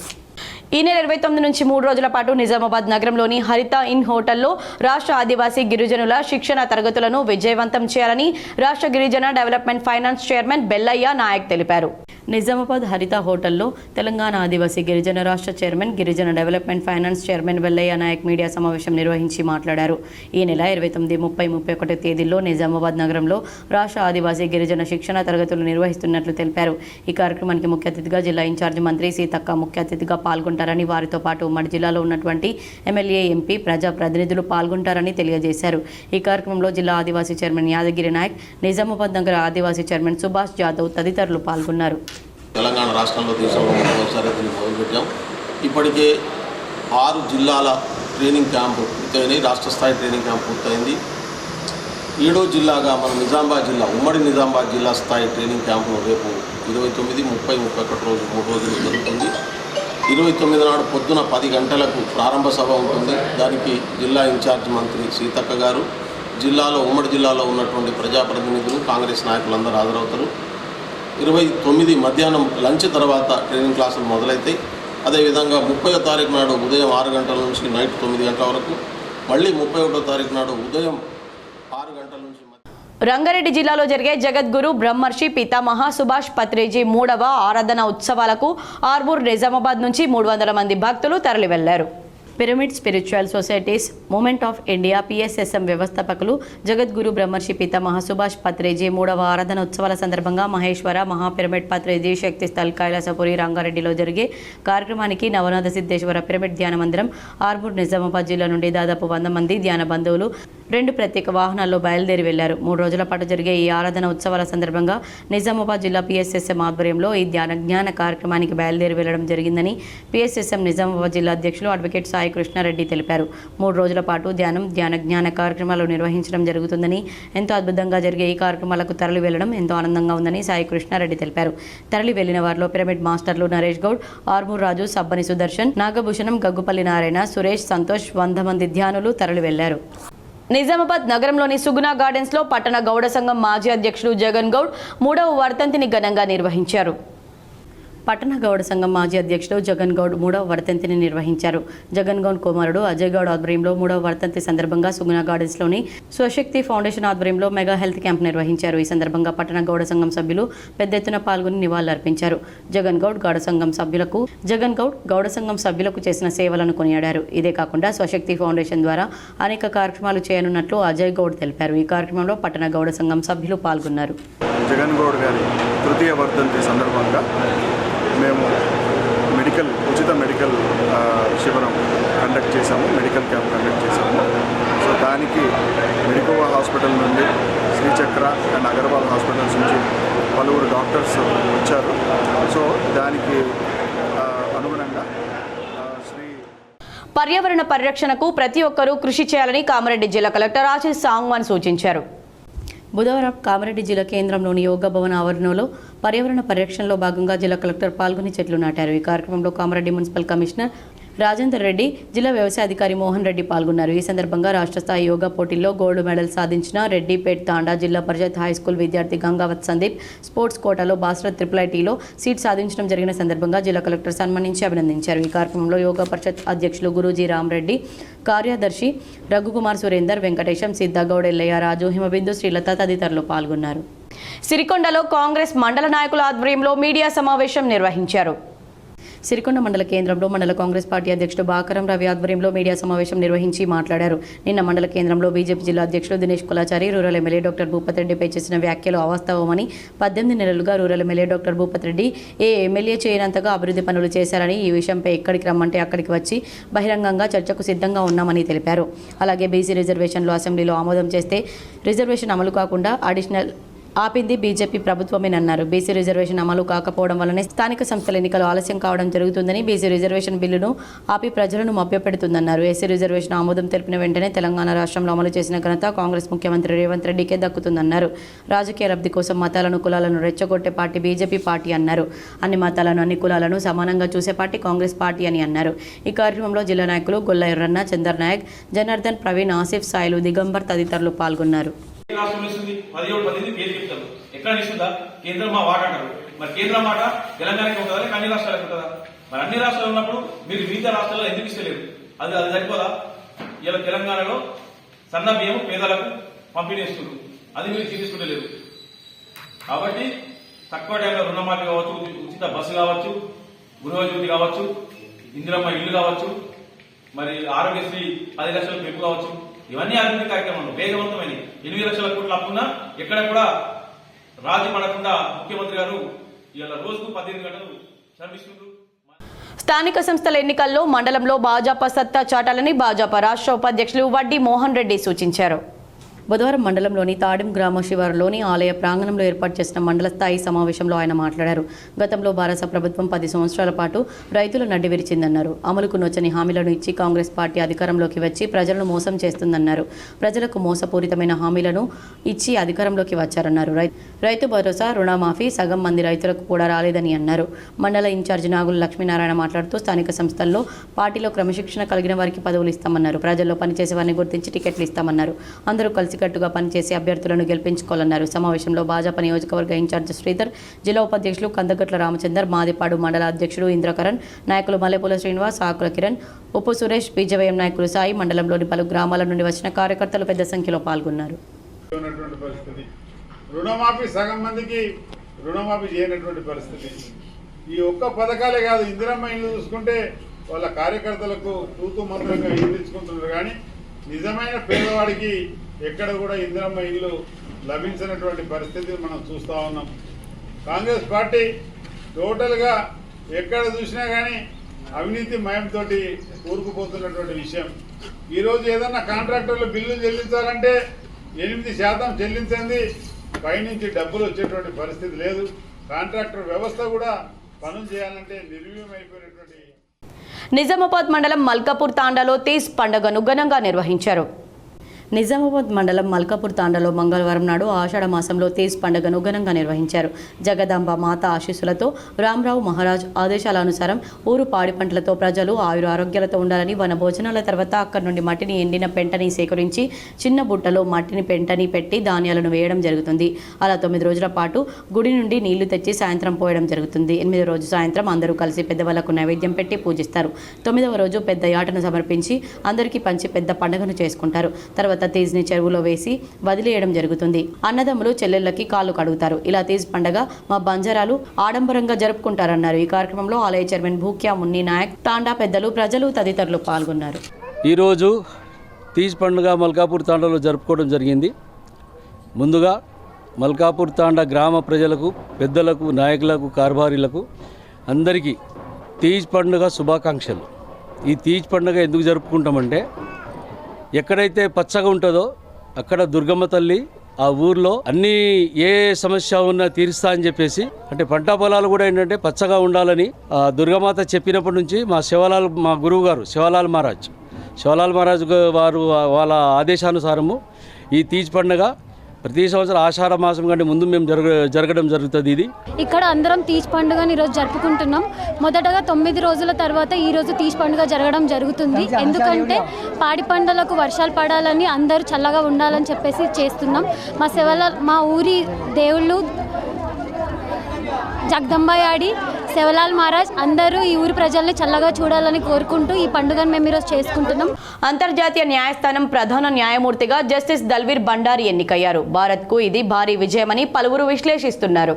ఈ నెల 29 నుంచి 3 రోజుల పాటు నిజామాబాద్ నగరంలోని హరిత ఇన్ హోటల్లో రాష్ట్ర ఆదివాసీ గిరిజనుల శిక్షణ తరగతులను విజయవంతం చేయాలని రాష్ట్ర గిరిజన development finance chairman Bellaiah Naik తెలిపారు. నిజామాబాద్ హరిత హోటల్లో తెలంగాణ ఆదివాసీ గిరిజన రాష్ట్ర చైర్మన్, గిరిజన development finance chairman Bellaiah Naik media సమావేశం నిర్వహించి మాట్లాడారు. ఈ నెల 29, 30, 31 తేదీల్లో నిజామాబాద్ నగరంలో రాష్ట్ర ఆదివాసీ గిరిజన శిక్షణ తరగతులు నిర్వహిస్తున్నట్లు తెలిపారు. ఈ కార్యక్రమానికి ముఖ్య అతిథిగా జిల్లా ఇన్ఛార్జ్ మంత్రి సీతక్క ముఖ్య అతిథిగా పాల్గొంటారని, వారితో పాటు ఉమ్మడి జిల్లాలో ఉన్నటువంటి ఎమ్మెల్యే, ఎంపీ, ప్రజా ప్రతినిధులు పాల్గొంటారని తెలియజేశారు. ఈ కార్యక్రమంలో జిల్లా ఆదివాసీ చైర్మన్ యాదగిరి నాయక్, నిజామాబాద్ నగర ఆదివాసీ చైర్మన్ సుభాష్ జాదవ్ తదితరులు పాల్గొన్నారు. తెలంగాణ రాష్ట్రంలో తీసుకుని మొదటిసారి దీన్ని మొదలుపెట్టాం. ఇప్పటికే 6 జిల్లాల ట్రైనింగ్ క్యాంపు పూర్తయినాయి. రాష్ట్ర స్థాయి ట్రైనింగ్ క్యాంప్ పూర్తయింది. 7వ జిల్లాగా మన నిజామాబాద్ జిల్లా, ఉమ్మడి నిజామాబాద్ జిల్లా స్థాయి ట్రైనింగ్ క్యాంపు రేపు 29, 30, 31 రోజు 3 రోజులు జరుగుతుంది. 29 నాడు పొద్దున 10 గంటలకు ప్రారంభ సభ ఉంటుంది. దానికి జిల్లా ఇన్ఛార్జ్ మంత్రి సీతక్క గారు, ఉమ్మడి జిల్లాలో ఉన్నటువంటి ప్రజాప్రతినిధులు, కాంగ్రెస్ నాయకులందరూ హాజరవుతారు. 29 మధ్యాహ్నం లంచ్ తర్వాత ట్రైనింగ్ క్లాసులు మొదలవుతాయి. అదేవిధంగా 30వ తారీఖు నాడు ఉదయం 6 గంటల నుంచి నైట్ 9 గంటల వరకు, మళ్ళీ 31వ తారీఖు నాడు ఉదయం 6 గంటల నుంచి. రంగారెడ్డి జిల్లాలో జరిగే జగద్గురు బ్రహ్మర్షి పితామహ సుభాష్ పత్రేజీ 3వ ఆరాధన ఉత్సవాలకు ఆర్మూర్ నిజామాబాద్ నుంచి 300 మంది భక్తులు తరలి వెళ్లారు. Pyramid spiritual societies moment of India PSSM వ్యవస్థాపకులు జగద్గురు బ్రహ్మర్షి పితామహ సుభాష్ పత్రేజీ 3వ ఆరాధన ఉత్సవాల సందర్భంగా మహేశ్వర మహాపిరమిడ్ పత్రేజీ శక్తి స్థల్ కైలాసపురి రంగారెడ్డిలో జరిగే కార్యక్రమానికి నవనాథ సిద్ధేశ్వర పిరమిడ్ ధ్యాన మందిరం ఆర్మూర్ నిజామాబాద్ జిల్లా నుండి దాదాపు 100 మంది ధ్యాన బంధువులు 2 ప్రత్యేక వాహనాల్లో బయలుదేరి వెళ్లారు. 3 రోజుల పాటు జరిగే ఈ ఆరాధన ఉత్సవాల సందర్భంగా నిజామాబాద్ జిల్లా PSSM ఆధ్వర్యంలో ఈ జ్ఞాన కార్యక్రమానికి బయలుదేరి వెళ్లడం జరిగిందని PSSM నిజామాబాద్ జిల్లా అధ్యక్షులు అడ్వకేట్ సాయి కృష్ణారెడ్డి తెలిపారు. 3 రోజుల పాటు జ్ఞాన కార్యక్రమాలు నిర్వహించడం జరుగుతుందని, ఎంతో అద్భుతంగా జరిగే ఈ కార్యక్రమాలకు తరలి వెళ్లడం ఎంతో ఆనందంగా ఉందని సాయి కృష్ణారెడ్డి తెలిపారు. తరలి వెళ్లిన వారిలో పిరమిడ్ మాస్టర్లు నరేష్ గౌడ్, ఆర్మూర్ రాజు, సబ్బని సుదర్శన్, నాగభూషణం, గగ్గుపల్లి నారాయణ, సురేష్, సంతోష్ 100 మంది ధ్యానులు తరలి వెళ్లారు. నిజామాబాద్ నగరంలోని సుగుణ గార్డెన్స్ లో పట్టణ గౌడ సంఘం మాజీ అధ్యక్షులు జగన్ గౌడ్ 3వ వర్ధంతిని ఘనంగా నిర్వహించారు. పట్టణ గౌడ సంఘం మాజీ అధ్యక్షుడు జగన్ గౌడ్ 3వ వర్ధంతిని నిర్వహించారు. జగన్ గౌడ్ కుమారుడు అజయ్ గౌడ్ ఆధ్వర్యంలో 3వ వర్ధంతి సందర్భంగా సుగుణ గార్డెన్స్లోని స్వశక్తి ఫౌండేషన్ ఆధ్వర్యంలో మెగా హెల్త్ క్యాంప్ నిర్వహించారు. ఈ సందర్భంగా పట్టణ గౌడ సంఘం సభ్యులు పెద్ద ఎత్తున పాల్గొని నివాళులర్పించారు. జగన్ గౌడ్ గౌడ సంఘం సభ్యులకు చేసిన సేవలను కొనియాడారు. ఇదే కాకుండా స్వశక్తి ఫౌండేషన్ ద్వారా అనేక కార్యక్రమాలు చేయనున్నట్లు అజయ్ గౌడ్ తెలిపారు. ఈ కార్యక్రమంలో పట్టణ గౌడ సంఘం సభ్యులు పాల్గొన్నారు. జగన్ గౌడ్ గారి 3వ వర్ధంతి సందర్భంగా మేము ఉచిత మెడికల్ శిబిరం కండక్ట్ చేశాము, మెడికల్ క్యాంప్ కండక్ట్ చేశాము. సో దానికి మెడికోవా హాస్పిటల్ నుండి, శ్రీచక్ర అండ్ అగర్వాల్ హాస్పిటల్స్ నుంచి పలువురు డాక్టర్స్ వచ్చారు. సో దానికి అనుగుణంగా పర్యావరణ పరిరక్షణకు ప్రతి ఒక్కరూ కృషి చేయాలని కామారెడ్డి జిల్లా కలెక్టర్ ఆశీష్ సాంగ్వాన్ సూచించారు. బుధవారం కామారెడ్డి జిల్లా కేంద్రంలోని యోగా భవన్ ఆవరణలో పర్యావరణ పరిరక్షణలో భాగంగా జిల్లా కలెక్టర్ పాల్గొని చెట్లు నాటారు. ఈ కార్యక్రమంలో కామారెడ్డి మున్సిపల్ కమిషనర్ రాజేందర్ రెడ్డి, జిల్లా వ్యవసాయ అధికారి మోహన్ రెడ్డి పాల్గొన్నారు. ఈ సందర్భంగా రాష్ట్ర స్థాయి యోగా పోటీల్లో గోల్డ్ మెడల్ సాధించిన రెడ్డిపేట్ తాండా జిల్లా పరిషత్ హైస్కూల్ విద్యార్థి గంగావత్ సందీప్ స్పోర్ట్స్ కోటాలో బాస్టర్ IIITలో సీట్ సాధించడం జరిగిన సందర్భంగా జిల్లా కలెక్టర్ సన్మానించి అభినందించారు. ఈ కార్యక్రమంలో యోగా పరిషత్ అధ్యక్షులు గురూజీ రామరెడ్డి, కార్యదర్శి రఘుకుమార్ సురేందర్, వెంకటేశం, సిద్ధగౌడ్, ఎల్లయ్య, రాజు, హిమబిందు, శ్రీలత తదితరులు పాల్గొన్నారు. సిరికొండలో కాంగ్రెస్ మండల నాయకుల ఆధ్వర్యంలో మీడియా సమావేశం నిర్వహించారు. సిరికొండ మండల కేంద్రంలో మండల కాంగ్రెస్ పార్టీ అధ్యక్షుడు బాకరం రవి ఆధ్వర్యంలో మీడియా సమావేశం నిర్వహించి మాట్లాడారు. నిన్న మండల కేంద్రంలో బీజేపీ జిల్లా అధ్యక్షుడు Dinesh Kulachari rural MLA doctor Bhupath రెడ్డిపై చేసిన వ్యాఖ్యలు అవాస్తవమని, 18 నెలలుగా rural MLA doctor Bhupath Reddy ఏ ఎమ్మెల్యే చేయనంతగా అభివృద్ధి పనులు చేశారని, ఈ విషయంపై ఎక్కడికి రమ్మంటే అక్కడికి వచ్చి బహిరంగంగా చర్చకు సిద్ధంగా ఉన్నామని తెలిపారు. అలాగే బీసీ రిజర్వేషన్లు అసెంబ్లీలో ఆమోదం చేస్తే రిజర్వేషన్ అమలు కాకుండా అడిషనల్ ఆపింది బీజేపీ ప్రభుత్వమేనన్నారు. బీసీ రిజర్వేషన్ అమలు కాకపోవడం వల్లనే స్థానిక సంస్థల ఎన్నికలు ఆలస్యం కావడం జరుగుతుందని, బీసీ రిజర్వేషన్ బిల్లును ఆపి ప్రజలను మభ్యపెడుతుందన్నారు. ఎస్సీ రిజర్వేషన్ ఆమోదం తెలిపిన వెంటనే తెలంగాణ రాష్ట్రంలో అమలు చేసిన ఘనత కాంగ్రెస్ ముఖ్యమంత్రి రేవంత్ రెడ్డికే దక్కుతుందన్నారు. రాజకీయ లబ్ధి కోసం మతాలను, కులాలను రెచ్చగొట్టే పార్టీ బీజేపీ పార్టీ అన్నారు. అన్ని మతాలను, అన్ని కులాలను సమానంగా చూసే పార్టీ కాంగ్రెస్ పార్టీ అని అన్నారు. ఈ కార్యక్రమంలో జిల్లా నాయకులు గొల్ల ఎర్రన్న, చందర్ నాయక్, జనార్దన్, ప్రవీణ్, ఆసిఫ్, సాయిలు, దిగంబర్ తదితరులు పాల్గొన్నారు. రాష్ట్రం ఇస్తుంది 17 పేరు చెప్తారు. ఎక్కడ ఇస్తుందా? కేంద్రం మా మాట అంటారు. మరి కేంద్రం మాట తెలంగాణకి ఉంటుందా, లేక అన్ని రాష్ట్రాలకు ఉంటుందా? మరి అన్ని రాష్ట్రాలు ఉన్నప్పుడు మీరు మిగతా రాష్ట్రాల్లో ఎందుకు ఇస్తలేరు? అది సరిపోదా? ఇలా తెలంగాణలో సన్న బియ్యం పేదలకు పంపిణీ చేస్తున్నారు, అది మీరు తీసుకుంటలేరు. కాబట్టి తక్కువ టైంలో రుణమాఫీ కావచ్చు, ఉచిత బస్సు కావచ్చు, గృహజ్యోతి కావచ్చు, ఇందిరమ్మ ఇల్లు కావచ్చు, మరి ఆరోగ్యశ్రీ 10 లక్షల పెంపు కావచ్చు, ఇవన్నీ అభివృద్ధి కార్యక్రమాలు వేగవంతమైన 8 లక్షల కోట్ల అప్పున్నా ఎక్కడ కూడా రాజీ పడకుండా ముఖ్యమంత్రి గారు ఇలా రోజుకు 18 గంటలు శ్రమిస్తున్నారు. స్థానిక సంస్థల ఎన్నికల్లో మండలంలో భాజపా సత్తా చాటాలని భాజపా రాష్ట్ర ఉపాధ్యక్షులు వడ్డీ మోహన్ రెడ్డి సూచించారు. బుధవారం మండలంలోని తాడిం గ్రామ శివారులోని ఆలయ ప్రాంగణంలో ఏర్పాటు చేసిన మండల స్థాయి సమావేశంలో ఆయన మాట్లాడారు. గతంలో భారత ప్రభుత్వం 10 సంవత్సరాల పాటు రైతుల నడ్డి విరిచిందన్నారు. అమలుకు నొచ్చని హామీలను ఇచ్చి కాంగ్రెస్ పార్టీ అధికారంలోకి వచ్చి ప్రజలను మోసం చేస్తుందన్నారు. ప్రజలకు మోసపూరితమైన హామీలను ఇచ్చి అధికారంలోకి వచ్చారన్నారు. రైతు భరోసా, రుణమాఫీ సగం మంది రైతులకు కూడా రాలేదని అన్నారు. మండల ఇన్ఛార్జి నాగుల లక్ష్మీనారాయణ మాట్లాడుతూ స్థానిక సంస్థల్లో పార్టీలో క్రమశిక్షణ కలిగిన వారికి పదవులు ఇస్తామన్నారు. ప్రజల్లో పనిచేసే వారిని గుర్తించి టికెట్లు ఇస్తామన్నారు. అందరూ కలిసికట్టుగా పనిచేసి అభ్యర్థులను గెలిపించుకోవాలన్నారు. సమావేశంలో భాజపా నియోజకవర్గ ఇన్ఛార్జ్ శ్రీధర్, జిల్లా ఉపాధ్యక్షులు కందగట్ల రామచందర్, మాదిపాడు మండల అధ్యక్షుడు ఇంద్రకరణ్, నాయకులు మల్లెపూల శ్రీనివాస్, ఆకుల కిరణ్, ఉప్పు సురేష్, బీజవయం నాయకులు సాయి, మండలంలోని పలు గ్రామాల నుండి వచ్చిన కార్యకర్తలు పెద్ద సంఖ్యలో పాల్గొన్నారు. రుణమాఫీ సగం మందికి రుణమాఫీ చేయనటువంటి పరిస్థితి. ఈ ఒక్క పథకాలే కాదు, ఇందిరమ్మ ఇల్లు చూసుకుంటే వాళ్ళ కార్యకర్తలకు తూతు మంత్రంగా ఇల్లు ఇచ్చుకుంటున్నారు. కానీ నిజమైన పేదవాడికి ఎక్కడ కూడా ఇందిరమ్మ ఇల్లు లభించినటువంటి పరిస్థితి మనం చూస్తూ ఉన్నాం. కాంగ్రెస్ పార్టీ టోటల్గా ఎక్కడ చూసినా కానీ అవినీతి మయంతో కూరుకుపోతున్నటువంటి విషయం. ఈరోజు ఏదన్నా కాంట్రాక్టర్లు బిల్లు చెల్లించాలంటే 8% చెల్లించింది, పైనుంచి డబ్బులు వచ్చేటువంటి పరిస్థితి లేదు. కాంట్రాక్టర్ వ్యవస్థ కూడా పనులు చేయాలంటే నిర్వీర్యమైపోయినటువంటి. నిజామాబాద్ మండలం మల్కాపూర్ తాండాలో తీజ్ పండుగను ఘనంగా నిర్వహించారు. నిజామాబాద్ మండలం మల్కాపూర్ తాండాలో మంగళవారం నాడు ఆషాఢ మాసంలో తీజ్ పండుగను ఘనంగా నిర్వహించారు. జగదాంబ మాత ఆశీస్సులతో రామరావు మహారాజ్ ఆదేశాల అనుసారం ఊరు పాడి పంటలతో ప్రజలు ఆయుర ఆరోగ్యాలతో ఉండాలని వన భోజనాల తర్వాత అక్కడి నుండి మట్టిని ఎండిన పెంటని సేకరించి చిన్న బుట్టలో మట్టిని పెంటని పెట్టి ధాన్యాలను వేయడం జరుగుతుంది. అలా 9 రోజుల పాటు గుడి నుండి నీళ్లు తెచ్చి సాయంత్రం పోయడం జరుగుతుంది. 8వ రోజు సాయంత్రం అందరూ కలిసి పెద్దవాళ్లకు నైవేద్యం పెట్టి పూజిస్తారు. 9వ రోజు పెద్ద యాటను సమర్పించి అందరికీ పంచి పెద్ద పండుగను చేసుకుంటారు. తర్వాత తీజ్ని చెరువులో వేసి వదిలేయడం జరుగుతుంది. అన్నదమ్ములు చెల్లెళ్ళకి కాళ్ళు కడుగుతారు. ఇలా తీజ్ పండుగ మా బంజారాలు ఆడంబరంగా జరుపుకుంటారన్నారు. ఈ కార్యక్రమంలో ఆలయ చైర్మన్ భూక్యా మున్ని నాయక్, తాండా పెద్దలు, ప్రజలు తదితరులు పాల్గొన్నారు. ఈరోజు తీజ్ పండుగ మల్కాపూర్ తాండాలో జరుపుకోవడం జరిగింది. ముందుగా మల్కాపూర్ తాండా గ్రామ ప్రజలకు, పెద్దలకు, నాయకులకు, కార్భారీలకు అందరికీ తీజ్ పండుగ శుభాకాంక్షలు. ఈ తీజ్ పండుగ ఎందుకు జరుపుకుంటామంటే, ఎక్కడైతే పచ్చగా ఉంటుందో అక్కడ దుర్గమ్మ తల్లి ఆ ఊర్లో అన్ని ఏ సమస్య ఉన్నా తీరుస్తా అని చెప్పేసి, అంటే పంట పొలాలు కూడా ఏంటంటే పచ్చగా ఉండాలని దుర్గమాత చెప్పినప్పటి నుంచి మా గురువు గారు శివలాల్ మహారాజ్ వారు వాళ్ళ ఆదేశానుసారము ఈ తీజ్ పండుగ ప్రతి సంవత్సరం ఆషాఢ మాసం కంటే ముందు మేము జరగడం జరుగుతుంది. ఇది ఇక్కడ అందరం తీజ్ పండుగని ఈరోజు జరుపుకుంటున్నాం. మొదటగా 9 రోజుల తర్వాత ఈరోజు తీజ్ పండుగ జరగడం జరుగుతుంది. ఎందుకంటే పాడి పంటలకు వర్షాలు పడాలని, అందరూ చల్లగా ఉండాలని చెప్పేసి చేస్తున్నాం. మా ఊరి దేవుళ్ళు జగదంబాయాడి, శివలాల్ మహారాజ్ అందరూ ఈ ఊరి ప్రజల్ని చల్లగా చూడాలని కోరుకుంటూ ఈ పండుగను మేము ఈరోజు చేసుకుంటున్నాం. అంతర్జాతీయ న్యాయస్థానం ప్రధాన న్యాయమూర్తిగా జస్టిస్ దల్వీర్ బండారి ఎన్నికయ్యారు. భారత్కు ఇది భారీ విజయమని పలువురు విశ్లేషిస్తున్నారు.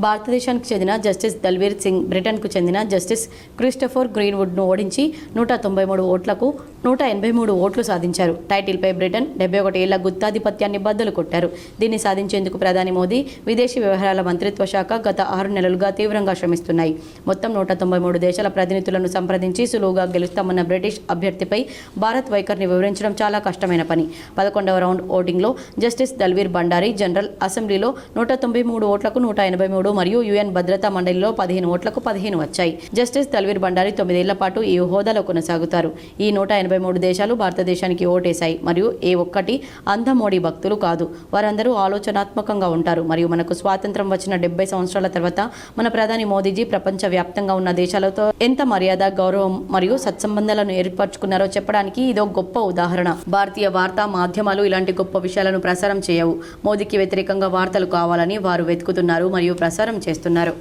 భారతదేశానికి చెందిన జస్టిస్ దల్వీర్ సింగ్ బ్రిటన్కు చెందిన జస్టిస్ క్రిస్టోఫర్ గ్రీన్వుడ్ను ఓడించి 193 ఓట్లకు 183 ఓట్లు సాధించారు. టైటిల్పై బ్రిటన్ 71 ఏళ్ల గుత్తాధిపత్యాన్ని బద్దలు కొట్టారు. దీన్ని సాధించేందుకు ప్రధాని మోదీ, విదేశీ వ్యవహారాల మంత్రిత్వ శాఖ గత 6 నెలలుగా తీవ్రంగా శ్రమిస్తున్నాయి. మొత్తం 193 దేశాల ప్రతినిధులను సంప్రదించి సులువుగా గెలుస్తామన్న బ్రిటిష్ అభ్యర్థిపై భారత్ వైఖరిని వివరించడం చాలా కష్టమైన పని. 11వ రౌండ్ ఓటింగ్లో జస్టిస్ దల్వీర్ బండారి జనరల్ అసెంబ్లీలో 193 ఓట్లకు 183 మరియు యుఎన్ భద్రతా మండలిలో 15 ఓట్లకు 15 వచ్చాయి. జస్టిస్ దల్వీర్ బండారి 9 ఏళ్ల పాటు ఈ హోదాలో కొనసాగుతారు. ఈ 183 దేశాలు భారతదేశానికి ఓటేశాయి మరియు ఏ ఒక్కటి అంధ మోడీ భక్తులు కాదు. వారందరూ ఆలోచనాత్మకంగా ఉంటారు మరియు మనకు స్వాతంత్రం వచ్చిన 70 సంవత్సరాల తర్వాత మన ప్రధాని మోదీజీ ప్రపంచ వ్యాప్తంగా ఉన్న దేశాలతో ఎంత మర్యాద, గౌరవం మరియు సత్సంబంధాలను ఏర్పరచుకున్నారో చెప్పడానికి ఇదో గొప్ప ఉదాహరణ. భారతీయ వార్తా మాధ్యమాలు ఇలాంటి గొప్ప విషయాలను ప్రసారం చేయవు. మోదీకి వ్యతిరేకంగా వార్తలు కావాలని వారు వెతుకుతున్నారు మరియు ప్రసారం చేస్తున్నారు.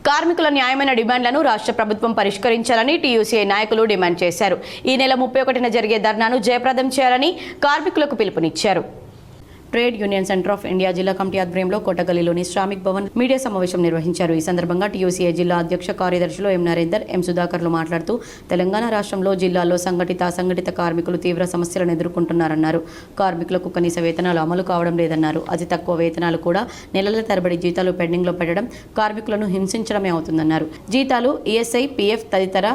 కార్మికుల న్యాయమైన డిమాండ్లను రాష్ట్ర ప్రభుత్వం పరిష్కరించాలని టీయూసీఐ నాయకులు డిమాండ్ చేశారు. ఈ నెల 31న జరిగే ధర్నాను జయప్రదం చేయాలని కార్మికులకు పిలుపునిచ్చారు. Trade union centre of India జిల్లా కమిటీ ఆధ్వర్యంలో కోటగల్లీలోని శ్రామిక్ భవన్ మీడియా సమావేశం నిర్వహించారు. ఈ సందర్భంగా టీయూసీఐ జిల్లా అధ్యక్ష కార్యదర్శులు ఎం నరేందర్, ఎం సుధాకర్లు మాట్లాడుతూ తెలంగాణ రాష్ట్రంలో జిల్లాల్లో సంఘటిత కార్మికులు తీవ్ర సమస్యలను ఎదుర్కొంటున్నారన్నారు. కార్మికులకు కనీస వేతనాలు అమలు కావడం లేదన్నారు. అతి తక్కువ వేతనాలు కూడా నెలల తరబడి జీతాలు పెండింగ్లో పెట్టడం కార్మికులను హింసించడమే అవుతుందన్నారు. జీతాలు, ఈఎస్ఐ, పీఎఫ్ తదితర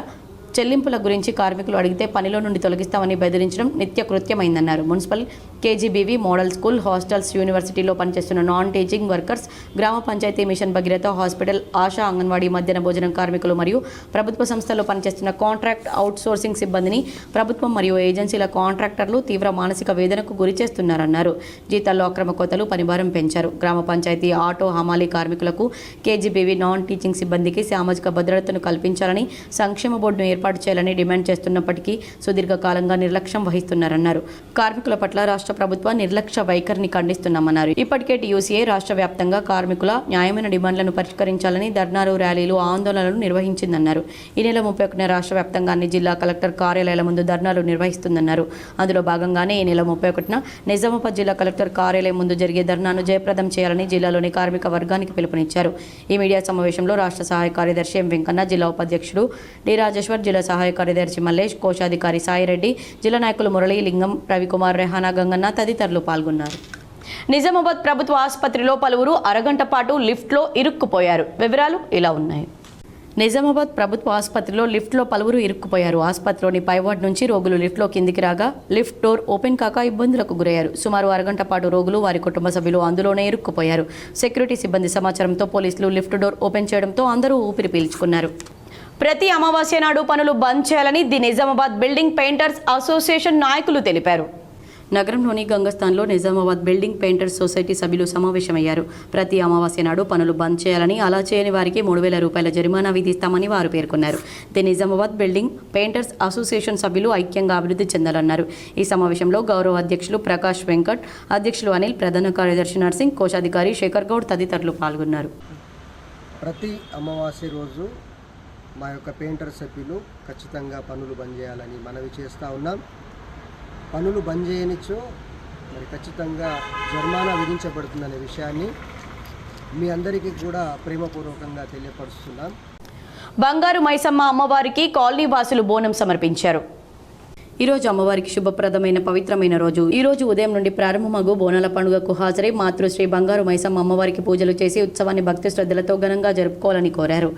చెల్లింపుల గురించి కార్మికులు అడిగితే పనిలో నుండి తొలగిస్తామని బెదిరించడం నిత్యకృత్యమైందన్నారు. Municipal KGBV model school, hostels, యూనివర్సిటీలో పనిచేస్తున్న నాన్ టీచింగ్ వర్కర్స్, గ్రామ పంచాయతీ మిషన్ భగీరథ, హాస్పిటల్, ఆశా, అంగన్వాడీ, మధ్యాహ్న భోజనం కార్మికులు మరియు ప్రభుత్వ సంస్థల్లో పనిచేస్తున్న కాంట్రాక్ట్ అవుట్సోర్సింగ్ సిబ్బందిని ప్రభుత్వం మరియు ఏజెన్సీల కాంట్రాక్టర్లు తీవ్ర మానసిక వేదనకు గురి చేస్తున్నారన్నారు. జీతాల్లో అక్రమ కోతలు, పనిభారం పెంచారు. గ్రామ పంచాయతీ, ఆటో, హమాలీ కార్మికులకు, కేజీబీవీ నాన్ టీచింగ్ సిబ్బందికి సామాజిక భద్రతను కల్పించాలని, సంక్షేమ బోర్డును ఏర్పాటు చేయాలని డిమాండ్ చేస్తున్నప్పటికీ సుదీర్ఘకాలంగా నిర్లక్ష్యం వహిస్తున్నారన్నారు. కార్మికుల పట్ల రాష్ట్ర ప్రభుత్వ నిర్లక్ష్య వైఖరిని ఖండిస్తున్నామన్నారు. ఇప్పటికే టీయూసీఏ రాష్ట్ర వ్యాప్తంగా కార్మికుల న్యాయమైన డిమాండ్లను పరిష్కరించాలని ధర్నాలు, ర్యాలీలు, ఆందోళనలు నిర్వహించిందన్నారు. ఈ నెల 31న రాష్ట్ర వ్యాప్తంగా అన్ని జిల్లా కలెక్టర్ కార్యాలయాల ముందు ధర్నాలు నిర్వహిస్తుందన్నారు. అందులో భాగంగానే ఈ నెల 31న నిజామాబాద్ జిల్లా కలెక్టర్ కార్యాలయం ముందు జరిగే ధర్నాను జయప్రదం చేయాలని జిల్లాలోని కార్మిక వర్గానికి పిలుపునిచ్చారు. ఈ మీడియా సమావేశంలో రాష్ట్ర సహాయ కార్యదర్శి ఎం వెంకన్న, జిల్లా ఉపాధ్యక్షుడు డి రాజేశ్వర్, జిల్లా సహాయ కార్యదర్శి మల్లేష్, కోశాధికారి సాయిరెడ్డి, జిల్లా నాయకులు మురళీ, లింగం, రవికుమార్, రెహానా, గంగన్న తదితరులు పాల్గొన్నారు. నిజామాబాద్ ప్రభుత్వ ఆసుపత్రిలో పలువురు అరగంట పాటు లిఫ్ట్లో ఇరుక్కుపోయారు. వివరాలు ఇలా ఉన్నాయి. నిజామాబాద్ ప్రభుత్వ ఆసుపత్రిలో లిఫ్ట్లో పలువురు ఇరుక్కుపోయారు. ఆసుపత్రిలోని పైవార్డ్ నుంచి రోగులు లిఫ్ట్లో కిందికి రాగా లిఫ్ట్ డోర్ ఓపెన్ కాక ఇబ్బందులకు గురయ్యారు. సుమారు అరగంట పాటు రోగులు, వారి కుటుంబ సభ్యులు అందులోనే ఇరుక్కుపోయారు. సెక్యూరిటీ సిబ్బంది సమాచారంతో పోలీసులు లిఫ్ట్ డోర్ ఓపెన్ చేయడంతో అందరూ ఊపిరి పీల్చుకున్నారు. ప్రతి అమావాస్య నాడు పనులు బంద్ చేయాలని the Nizamabad building painters association నాయకులు తెలిపారు. నగరంలోని గంగస్థాన్లో నిజామాబాద్ బిల్డింగ్ పెయింటర్స్ సొసైటీ సభ్యులు సమావేశమయ్యారు. ప్రతి అమావాస్య నాడు పనులు బంద్ చేయాలని, అలా చేయని వారికి 3,000 రూపాయల జరిమానా విధిస్తామని వారు పేర్కొన్నారు. The Nizamabad building painters association సభ్యులు ఐక్యంగా అభివృద్ధి చెందాలన్నారు. ఈ సమావేశంలో గౌరవ అధ్యక్షులు ప్రకాష్ వెంకట్, అధ్యక్షులు అనిల్, ప్రధాన కార్యదర్శి నర్సింగ్, కోశాధికారి శేఖర్ గౌడ్ తదితరులు పాల్గొన్నారు. ప్రతి అమావాస్య రోజు మా యొక్క పెయింటర్ సభ్యులు ఖచ్చితంగా పనులు బంద్ చేయాలని మనవి చేస్తూ ఉన్నాం. పనులు బంద్ చేయనిచ్చో మరి ఖచ్చితంగా జరిమానా విధించబడుతుందనే విషయాన్ని మీ అందరికీ కూడా ప్రేమపూర్వకంగా తెలియపరుస్తున్నాం. బంగారు మైసమ్మ అమ్మవారికి కాలనీ వాసులు బోనం సమర్పించారు. ఈరోజు అమ్మవారికి శుభప్రదమైన పవిత్రమైన రోజు. ఈ రోజు ఉదయం నుండి ప్రారంభమగు బోనాల పండుగకు హాజరై మాతృశ్రీ బంగారు మైసమ్మ అమ్మవారికి పూజలు చేసి ఉత్సవాన్ని భక్తి శ్రద్ధలతో ఘనంగా జరుపుకోవాలని కోరారు.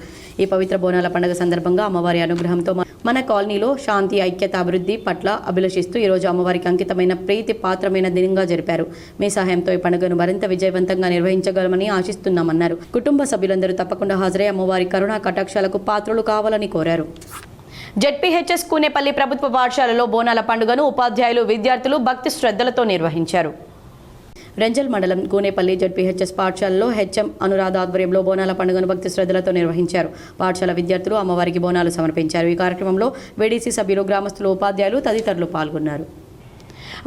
ఈ పవిత్ర బోనాల పండుగ సందర్భంగా అమ్మవారి అనుగ్రహంతో మన కాలనీలో శాంతి, ఐక్యత, అభివృద్ధి పట్ల అభిలషిస్తూ ఈరోజు అమ్మవారికి అంకితమైన ప్రీతి పాత్రమైన దినంగా జరిపారు. మీ సహాయంతో ఈ పండుగను మరింత విజయవంతంగా నిర్వహించగలమని ఆశిస్తున్నామన్నారు. కుటుంబ సభ్యులందరూ తప్పకుండా హాజరై అమ్మవారి కరుణా కటాక్షాలకు పాత్రలు కావాలని కోరారు. జెడ్పీహెచ్ఎస్ కూనేపల్లి ప్రభుత్వ పాఠశాలలో బోనాల పండుగను ఉపాధ్యాయులు, విద్యార్థులు భక్తి శ్రద్ధలతో నిర్వహించారు. రెంజల్ మండలం కూనేపల్లి జెడ్పీహెచ్ఎస్ పాఠశాలలో హెచ్ఎం అనురాధ ఆధ్వర్యంలో బోనాల పండుగను భక్తి శ్రద్ధలతో నిర్వహించారు. పాఠశాల విద్యార్థులు అమ్మవారికి బోనాలు సమర్పించారు. ఈ కార్యక్రమంలో వేడీసీ సభ్యులు, గ్రామస్తులు, ఉపాధ్యాయులు తదితరులు పాల్గొన్నారు.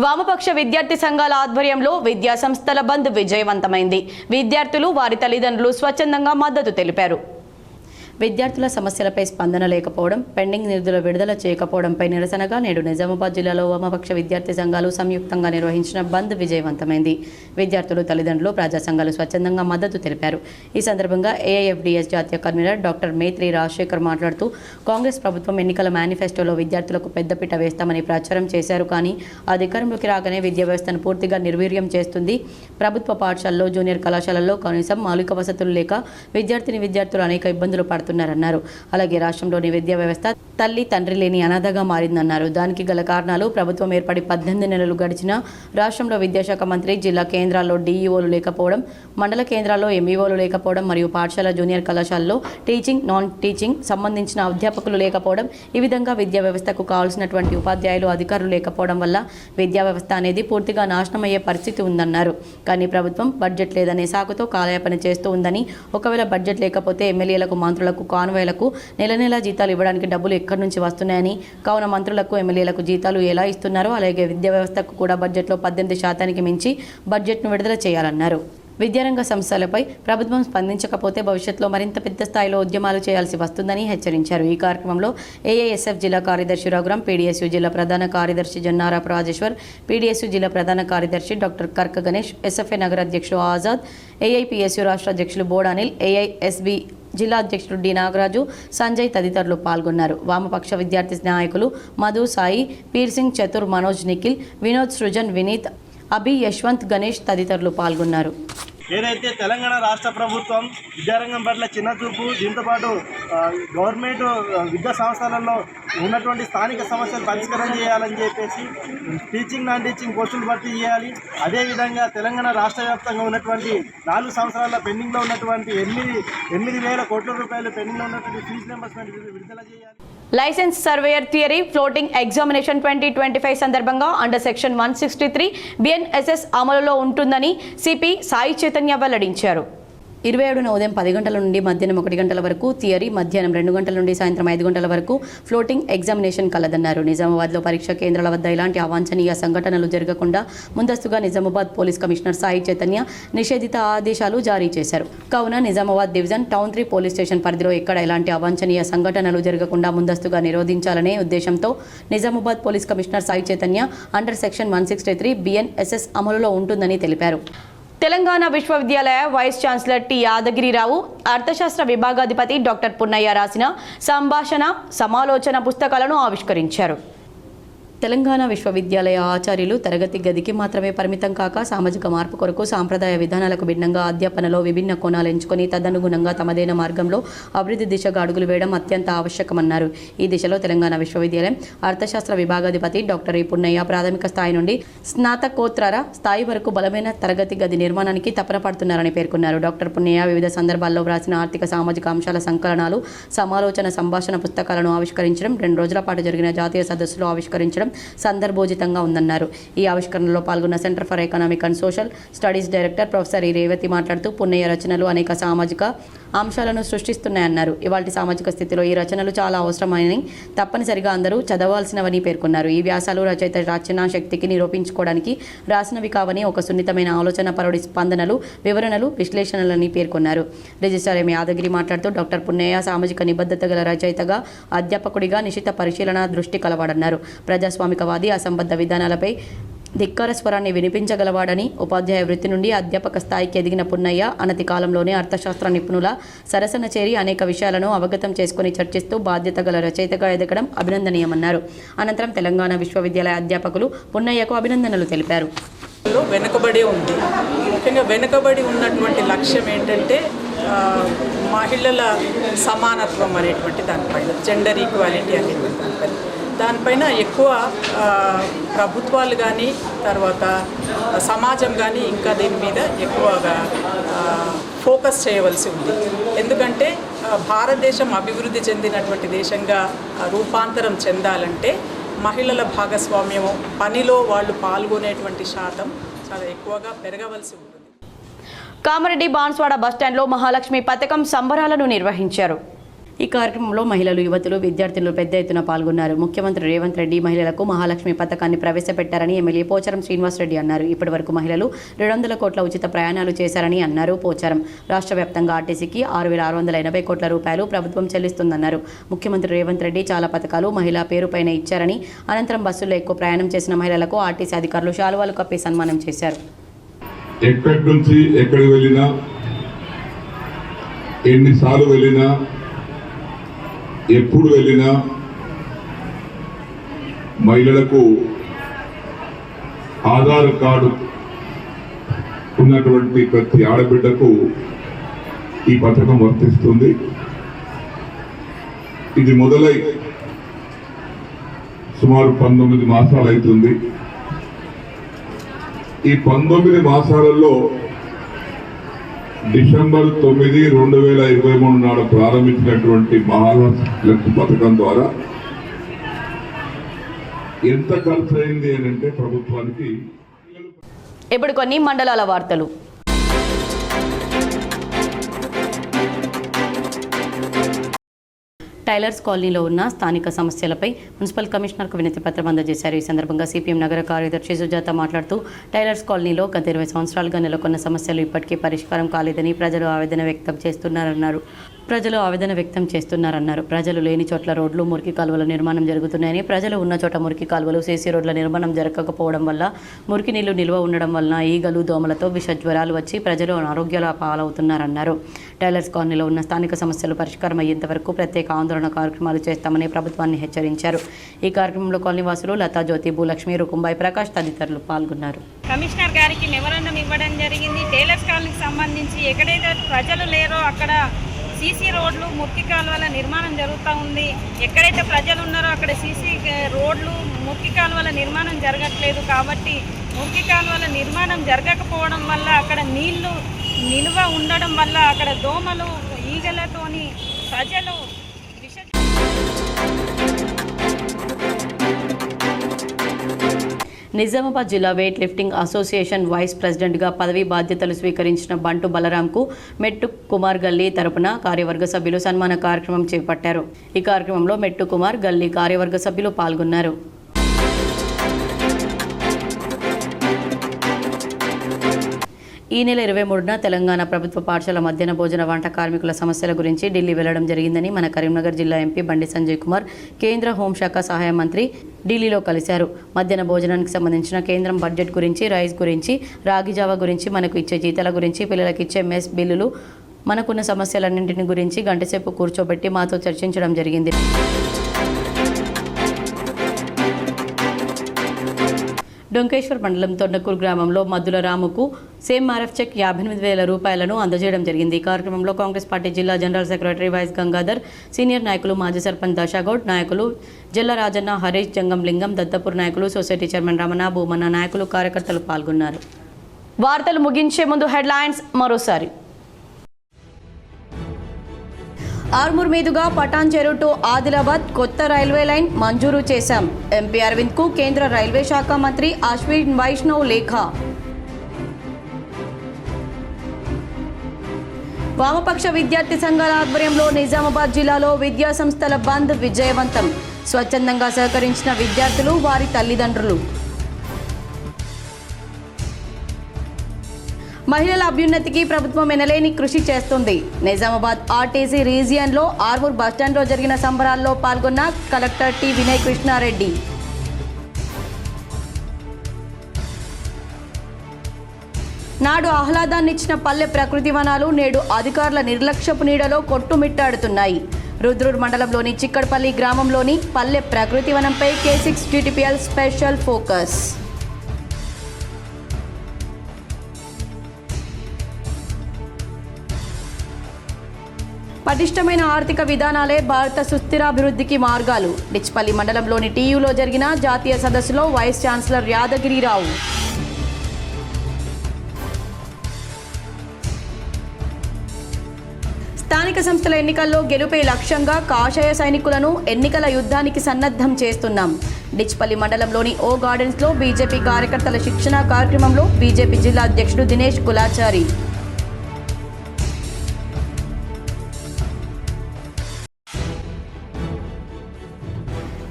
వామపక్ష విద్యార్థి సంఘాల ఆధ్వర్యంలో విద్యా సంస్థల బంద్ విజయవంతమైంది. విద్యార్థులు, వారి తల్లిదండ్రులు స్వచ్ఛందంగా మద్దతు తెలిపారు. విద్యార్థుల సమస్యలపై స్పందన లేకపోవడం, పెండింగ్ నిధుల విడుదల చేయకపోవడంపై నిరసనగా నేడు నిజామాబాద్ జిల్లాలో వామపక్ష విద్యార్థి సంఘాలు సంయుక్తంగా నిర్వహించిన బంద్ విజయవంతమైంది. విద్యార్థులు, తల్లిదండ్రులు, ప్రజా సంఘాలు స్వచ్ఛందంగా మద్దతు తెలిపారు. ఈ సందర్భంగా ఏఐఎఫ్డిఎస్ జాతీయ కన్వీనర్ డాక్టర్ మేత్రి రాజశేఖర్ మాట్లాడుతూ, కాంగ్రెస్ ప్రభుత్వం ఎన్నికల మేనిఫెస్టోలో విద్యార్థులకు పెద్దపీట వేస్తామని ప్రచారం చేశారు. కానీ అధికారంలోకి రాగానే విద్యా వ్యవస్థను పూర్తిగా నిర్వీర్యం చేస్తుంది. ప్రభుత్వ పాఠశాలలో, జూనియర్ కళాశాలల్లో కనీసం మౌలిక వసతులు లేక విద్యార్థులు అనేక ఇబ్బందులు పడుతున్నారు. అలాగే రాష్ట్రంలోని విద్యా వ్యవస్థ తల్లి, తండ్రి లేని అనాథగా మారిందన్నారు. దానికి గల కారణాలు ప్రభుత్వం ఏర్పడి 18 నెలలు గడిచినా రాష్ట్రంలో విద్యాశాఖ మంత్రి జిల్లా కేంద్రాల్లో డీఈఓలు లేకపోవడం, మండల కేంద్రాల్లో ఎంఈఓలు లేకపోవడం మరియు పాఠశాల, జూనియర్ కళాశాలలో టీచింగ్, నాన్ టీచింగ్ సంబంధించిన అధ్యాపకులు లేకపోవడం, ఈ విధంగా విద్యా వ్యవస్థకు కావాల్సినటువంటి ఉపాధ్యాయులు, అధికారులు లేకపోవడం వల్ల విద్యా వ్యవస్థ అనేది పూర్తిగా నాశనమయ్యే పరిస్థితి ఉందన్నారు. కానీ ప్రభుత్వం బడ్జెట్ లేదనే సాకుతో కాలయాపన చేస్తూ ఉందని, ఒకవేళ బడ్జెట్ లేకపోతే ఎమ్మెల్యేలకు, మంత్రులకు, కాన్వాయ్లకు నెల జీతాలు ఇవ్వడానికి డబ్బులు ఎక్కడి నుంచి వస్తున్నాయని, కావున మంత్రులకు, ఎమ్మెల్యేలకు జీతాలు ఎలా ఇస్తున్నారో అలాగే విద్యా వ్యవస్థకు కూడా బడ్జెట్లో 18% మించి బడ్జెట్ను విడుదల చేయాలన్నారు. విద్యారంగ సంస్థలపై ప్రభుత్వం స్పందించకపోతే భవిష్యత్తులో మరింత పెద్ద స్థాయిలో ఉద్యమాలు చేయాల్సి వస్తుందని హెచ్చరించారు. ఈ కార్యక్రమంలో ఏఐఎస్ఎఫ్ జిల్లా కార్యదర్శి రఘురాం, పీడీఎస్యూ జిల్లా ప్రధాన కార్యదర్శి జన్నారపు రాజేశ్వర్, పీడీఎస్యూ జిల్లా ప్రధాన కార్యదర్శి డాక్టర్ కర్క గణేష్, ఎస్ఎఫ్ఐ నగర అధ్యక్షుడు ఆజాద్, ఏఐపీఎస్యూ రాష్ట్ర అధ్యక్షులు బోడానిల్, ఏఐఎస్బి జిల్లా అధ్యక్షుడు డి నాగరాజు, సంజయ్ తదితరులు పాల్గొన్నారు. వామపక్ష విద్యార్థి నాయకులు మధు, సాయి, పీర్ సింగ్, చతుర్, మనోజ్, నిఖిల్, వినోద్, సృజన్, వినీత్, అభి, యశ్వంత్, గణేష్ తదితరులు పాల్గొన్నారు. ఏదైతే తెలంగాణ రాష్ట్ర ప్రభుత్వం విద్యారంగం పట్ల చిన్న చూపు, దీంతోపాటు గవర్నమెంట్ విద్యా సంస్థలలో ఉన్నటువంటి స్థానిక సమస్యలు పరిష్కారం చేయాలని చెప్పేసి టీచింగ్ నాన్ టీచింగ్ పోస్టులు భర్తీ చేయాలి. అదేవిధంగా తెలంగాణ రాష్ట్ర వ్యాప్తంగా ఉన్నటువంటి 4 సంవత్సరాల పెండింగ్లో ఉన్నటువంటి 8,000 కోట్ల రూపాయలు పెండింగ్లో ఉన్నటువంటి ఫీజు రియంబర్స్మెంట్ విడుదల చేయాలి. License surveyor theory floating examination 2025 సందర్భంగా అండర్ సెక్షన్ 163 BNSS అమలులో ఉంటుందని సిపి సాయి చైతన్య వెల్లడించారు. 27న ఉదయం 10 గంటల నుండి మధ్యాహ్నం 1 గంటల వరకు థియరీ, మధ్యాహ్నం 2 గంటల నుండి సాయంత్రం 5 గంటల వరకు ఫ్లోటింగ్ ఎగ్జామినేషన్ కలదన్నారు. నిజామాబాద్లో పరీక్షా కేంద్రాల వద్ద ఇలాంటి అవాంఛనీయ సంఘటనలు జరగకుండా ముందస్తుగా నిజామాబాద్ పోలీస్ కమిషనర్ సాయి చైతన్య నిషేధిత ఆదేశాలు జారీ చేశారు. కావున Nizamabad division town 3 police station పరిధిలో ఎక్కడ ఎలాంటి అవాంఛనీయ సంఘటనలు జరగకుండా ముందస్తుగా నిరోధించాలనే ఉద్దేశంతో Nizamabad police commissioner Sai Chaitanya under section 163 BNSS అమలులో ఉంటుందని తెలిపారు. తెలంగాణ విశ్వవిద్యాలయ వైస్ ఛాన్సలర్ టి యాదగిరిరావు అర్థశాస్త్ర విభాగాధిపతి డాక్టర్ పున్నయ్య రాసిన సంభాషణ సమాలోచన పుస్తకాలను ఆవిష్కరించారు. తెలంగాణ విశ్వవిద్యాలయ ఆచార్యులు తరగతి గదికి మాత్రమే పరిమితం కాక సామాజిక మార్పు కొరకు సాంప్రదాయ విధానాలకు భిన్నంగా అధ్యాపనలో విభిన్న కోణాలు ఎంచుకొని తదనుగుణంగా తమదైన మార్గంలో అభివృద్ధి దిశగా అడుగులు వేయడం అత్యంత ఆవశ్యకమన్నారు. ఈ దిశలో తెలంగాణ విశ్వవిద్యాలయం అర్థశాస్త్ర విభాగాధిపతి డాక్టర్ ఈ పున్నయ్య ప్రాథమిక స్థాయి నుండి స్నాతకోత్తర స్థాయి వరకు బలమైన తరగతి గది నిర్మాణానికి తపన పడుతున్నారని పేర్కొన్నారు. డాక్టర్ పున్నయ్య వివిధ సందర్భాల్లో వ్రాసిన ఆర్థిక సామాజిక అంశాల సంకలనాలు, సమాలోచన సంభాషణ పుస్తకాలను ఆవిష్కరించడం, 2 రోజుల పాటు జరిగిన జాతీయ సదస్సులో ఆవిష్కరించడం సందర్భోచితంగా ఉందన్నారు. ఈ ఆవిష్కరణలో పాల్గొన్న centre for economic and social studies director professor ఈ రేవతి మాట్లాడుతూ పున్నయ్య రచనలు అనేక సామాజిక అంశాలను సృష్టిస్తున్నాయన్నారు. ఇవాల్టి సామాజిక స్థితిలో ఈ రచనలు చాలా అవసరమని, తప్పనిసరిగా అందరూ చదవాల్సినవని పేర్కొన్నారు. ఈ వ్యాసాలు రచయిత రచనా శక్తికి నిరూపించుకోవడానికి రాసినవి కావని, ఒక సున్నితమైన ఆలోచన పరుడి స్పందనలు, వివరణలు, విశ్లేషణలని పేర్కొన్నారు. రిజిస్ట్రార్ ఎం యాదగిరి మాట్లాడుతూ డాక్టర్ పున్నయ్య సామాజిక నిబద్ధత గల రచయితగా, అధ్యాపకుడిగా నిశిత పరిశీలన దృష్టి కలవాడన్నారు. ప్రజాస్వామికవాది, అసంబద్ధ విధానాలపై ధిక్కార స్వరాన్ని వినిపించగలవాడని, ఉపాధ్యాయ వృత్తి నుండి అధ్యాపక స్థాయికి ఎదిగిన పున్నయ్య అనతి కాలంలోనే అర్థశాస్త్ర నిపుణుల సరసన చేరి అనేక విషయాలను అవగతం చేసుకుని చర్చిస్తూ బాధ్యత గల రచయితగా ఎదగడం అభినందనీయమన్నారు. అనంతరం తెలంగాణ విశ్వవిద్యాలయ అధ్యాపకులు పున్నయ్యకు అభినందనలు తెలిపారు. వెనుకబడి ఉంది. ముఖ్యంగా వెనుకబడి ఉన్నటువంటి లక్ష్యం ఏంటంటే మహిళల సమానత్వం అనేటువంటి దానిపైన, జెండర్ ఈక్వాలిటీ అనేటువంటి దానిపైన ఎక్కువ ప్రభుత్వాలు కానీ, తర్వాత సమాజం కానీ ఇంకా దీని మీద ఎక్కువగా ఫోకస్ చేయవలసి ఉంది. ఎందుకంటే భారతదేశం అభివృద్ధి చెందినటువంటి దేశంగా రూపాంతరం చెందాలంటే మహిళల భాగస్వామ్యము, పనిలో వాళ్ళు పాల్గొనేటువంటి శాతం చాలా ఎక్కువగా పెరగవలసి ఉంటుంది. కామారెడ్డి బాన్స్వాడ బస్టాండ్లో మహాలక్ష్మి పథకం సంబరాలను నిర్వహించారు. ఈ కార్యక్రమంలో మహిళలు, యువతులు, విద్యార్థులు పెద్ద ఎత్తున పాల్గొన్నారు. ముఖ్యమంత్రి రేవంత్ రెడ్డి మహిళలకు మహాలక్ష్మి పథకాన్ని ప్రవేశపెట్టారని ఎమ్మెల్యే పోచారం శ్రీనివాసరెడ్డి అన్నారు. ఇప్పటి వరకు మహిళలు 200 కోట్ల ఉచిత ప్రయాణాలు చేశారని అన్నారు పోచారం. రాష్ట్ర వ్యాప్తంగా ఆర్టీసీకి 6,680 కోట్ల రూపాయలు ప్రభుత్వం చెల్లిస్తుందన్నారు. ముఖ్యమంత్రి రేవంత్ రెడ్డి చాలా పథకాలు మహిళా పేరుపైన ఇచ్చారని, అనంతరం బస్సుల్లో ఎక్కువ ప్రయాణం చేసిన మహిళలకు ఆర్టీసీ అధికారులు శాలువాలు కప్పి సన్మానం చేశారు. ఎక్కడి నుంచి ఎక్కడికి వెళ్ళినా, ఎన్నిసార్లు వెళ్ళినా, ఎప్పుడు వెళ్ళినా మహిళలకు ఆధార్ కార్డు ఉన్నటువంటి ప్రతి ఆడబిడ్డకు ఈ పథకం వర్తిస్తుంది. ఇది మొదలై సుమారు 19 మాసాలు అవుతుంది. ఈ 19 మాసాలలో డిసెంబర్ 9, 2023 నాడు ప్రారంభించినటువంటి మహాలక్ష్మి పథకం ద్వారా ఎంత ఖర్చు అయింది అని అంటే ప్రభుత్వానికి. ఇప్పుడు కొన్ని మండలాల వార్తలు. టైలర్స్ కాలనీలో ఉన్న స్థానిక సమస్యలపై మున్సిపల్ కమిషనర్కు వినతి పత్రం అందజేశారు. ఈ సందర్భంగా సిపిఎం నగర కార్యదర్శి సుజాత మాట్లాడుతూ టైలర్స్ కాలనీలో గత 20 సంవత్సరాలుగా నెలకొన్న సమస్యలు ఇప్పటికీ పరిష్కారం కాలేదని ప్రజలు ఆవేదన వ్యక్తం చేస్తున్నారన్నారు. ప్రజలు ఆవేదన వ్యక్తం చేస్తున్నారన్నారు. ప్రజలు లేని చోట్ల రోడ్లు, మురికి కాలువల నిర్మాణం జరుగుతున్నాయని, ప్రజలు ఉన్న చోట మురికి కాలువలు, సీసీ రోడ్ల నిర్మాణం జరగకపోవడం వల్ల మురికి నీళ్లు నిల్వ ఉండడం వలన ఈగలు, దోమలతో విష జ్వరాలు వచ్చి ప్రజలు అనారోగ్యాల పాలవుతున్నారన్నారు. టైలర్స్ కాలనీలో ఉన్న స్థానిక సమస్యలు పరిష్కారం అయ్యేంత వరకు ప్రత్యేక ఆందోళన కార్యక్రమాలు చేస్తామని ప్రభుత్వాన్ని హెచ్చరించారు. ఈ కార్యక్రమంలో కాలనీవాసులు లతా, జ్యోతి, భూలక్ష్మి, రుకుంబాయి, ప్రకాష్ తదితరులు పాల్గొన్నారు. కమిషనర్ గారికి మెమోరాండం ఇవ్వడం జరిగింది. టైలర్స్ కాలనీకి సంబంధించి ఎక్కడైతే ప్రజలు లేరో అక్కడ సీసీ రోడ్లు, మురికి కాలువల నిర్మాణం జరుగుతూ ఉంది. ఎక్కడైతే ప్రజలు ఉన్నారో అక్కడ సీసీ రోడ్లు, మురికి కాలువల నిర్మాణం జరగట్లేదు. కాబట్టి మురికి కాలువల నిర్మాణం జరగకపోవడం వల్ల అక్కడ నీళ్లు నిల్వ ఉండడం వల్ల అక్కడ దోమలు, ఈగలతోని ప్రజలు నిజామాబాద్ జిల్లా వెయిట్ లిఫ్టింగ్ అసోసియేషన్ వైస్ ప్రెసిడెంట్గా పదవీ బాధ్యతలు స్వీకరించిన బంటు బలరాంకు మెట్టు కుమార్ గల్లీ తరపున కార్యవర్గ సభ్యులు సన్మాన కార్యక్రమం చేపట్టారు. ఈ కార్యక్రమంలో మెట్టు కుమార్ గల్లీ కార్యవర్గ సభ్యులు పాల్గొన్నారు. ఈ నెల 23న తెలంగాణ ప్రభుత్వ పాఠశాల మధ్యాహ్న భోజన వంట కార్మికుల సమస్యల గురించి ఢిల్లీ వెళ్లడం జరిగిందని మన కరీంనగర్ జిల్లా ఎంపీ బండి సంజయ్ కుమార్ కేంద్ర హోంశాఖ సహాయ మంత్రి ఢిల్లీలో కలిశారు. మధ్యాహ్న భోజనానికి సంబంధించిన కేంద్రం బడ్జెట్ గురించి, రైస్ గురించి, రాగి జావా గురించి, మనకు ఇచ్చే జీతాల గురించి, పిల్లలకు ఇచ్చే మెస్ బిల్లులు, మనకున్న సమస్యలన్నింటిని గురించి గంటసేపు కూర్చోబెట్టి మాతో చర్చించడం జరిగింది. డొంకేశ్వర్ మండలం తొండకూరు గ్రామంలో మద్దుల రాముకు సేమ్ఆర్ఎఫ్ చెక్ 58,000 రూపాయలను అందజేయడం జరిగింది. ఈ కార్యక్రమంలో కాంగ్రెస్ పార్టీ జిల్లా general secretary YS Gangadhar, senior నాయకులు మాజీ సర్పంచ్ దశాగౌడ్, నాయకులు జల్ల రాజన్న, హరీష్, జంగంలింగం, దత్తపూర్ నాయకులు, సొసైటీ చైర్మన్ రమణ, భూమన్న నాయకులు, కార్యకర్తలు పాల్గొన్నారు. వార్తలు ముగించే ముందు హెడ్లైన్స్ మరోసారి. ఆర్మూర్ మీదుగా పటాన్ చెరు టు ఆదిలాబాద్ కొత్త రైల్వే లైన్ మంజూరు చేశాం. ఎంపీ అరవింద్కు కేంద్ర రైల్వే శాఖ మంత్రి అశ్విన్ వైష్ణవ్ లేఖ. వామపక్ష విద్యార్థి సంఘాల ఆధ్వర్యంలో నిజామాబాద్ జిల్లాలో విద్యా సంస్థల బంద్ విజయవంతం. స్వచ్ఛందంగా సహకరించిన విద్యార్థులు, వారి తల్లిదండ్రులు. మహిళల అభ్యున్నతికి ప్రభుత్వం ఎనలేని కృషి చేస్తుంది. నిజామాబాద్ ఆర్టీసీ రీజియన్లో ఆర్మూర్ బస్టాండ్లో జరిగిన సంబరాల్లో పాల్గొన్న కలెక్టర్ టి వినయ్ కృష్ణారెడ్డి. నాడు ఆహ్లాదాన్నిచ్చిన పల్లె ప్రకృతి వనాలు నేడు అధికారుల నిర్లక్ష్యపు నీడలో కొట్టుమిట్టాడుతున్నాయి. రుద్రూర్ మండలంలోని చిక్కడపల్లి గ్రామంలోని పల్లె ప్రకృతి వనంపై K6 GTPL స్పెషల్ ఫోకస్. పటిష్టమైన ఆర్థిక విధానాలే భారత సుస్థిరాభివృద్ధికి మార్గాలు. డిచ్పల్లి మండలంలోని టీయూలో జరిగిన జాతీయ సదస్సులో వైస్ ఛాన్సలర్ యాదగిరిరావు. స్థానిక సంస్థల ఎన్నికల్లో గెలుపే లక్ష్యంగా కాషాయ సైనికులను ఎన్నికల యుద్ధానికి సన్నద్ధం చేస్తున్నాం. డిచ్పల్లి మండలంలోని ఓ గార్డెన్స్లో బీజేపీ కార్యకర్తల శిక్షణ కార్యక్రమంలో బీజేపీ జిల్లా అధ్యక్షుడు దినేష్ కులాచారి.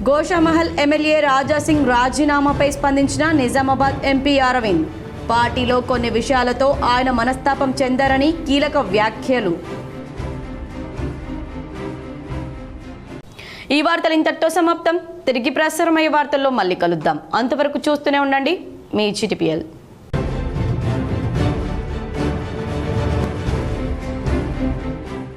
గోషామహల్ ఎమ్మెల్యే రాజాసింగ్ రాజీనామాపై స్పందించిన నిజామాబాద్ ఎంపీ అరవింద్. పార్టీలో కొన్ని విషయాలతో ఆయన మనస్తాపం చెందారని కీలక వ్యాఖ్యలు. ఈ వార్తలు ఇంతటితో సమాప్తం. తిరిగి ప్రసారమయ్యే వార్తల్లో మళ్ళీ కలుద్దాం. అంతవరకు చూస్తూనే ఉండండి మీ GTPL.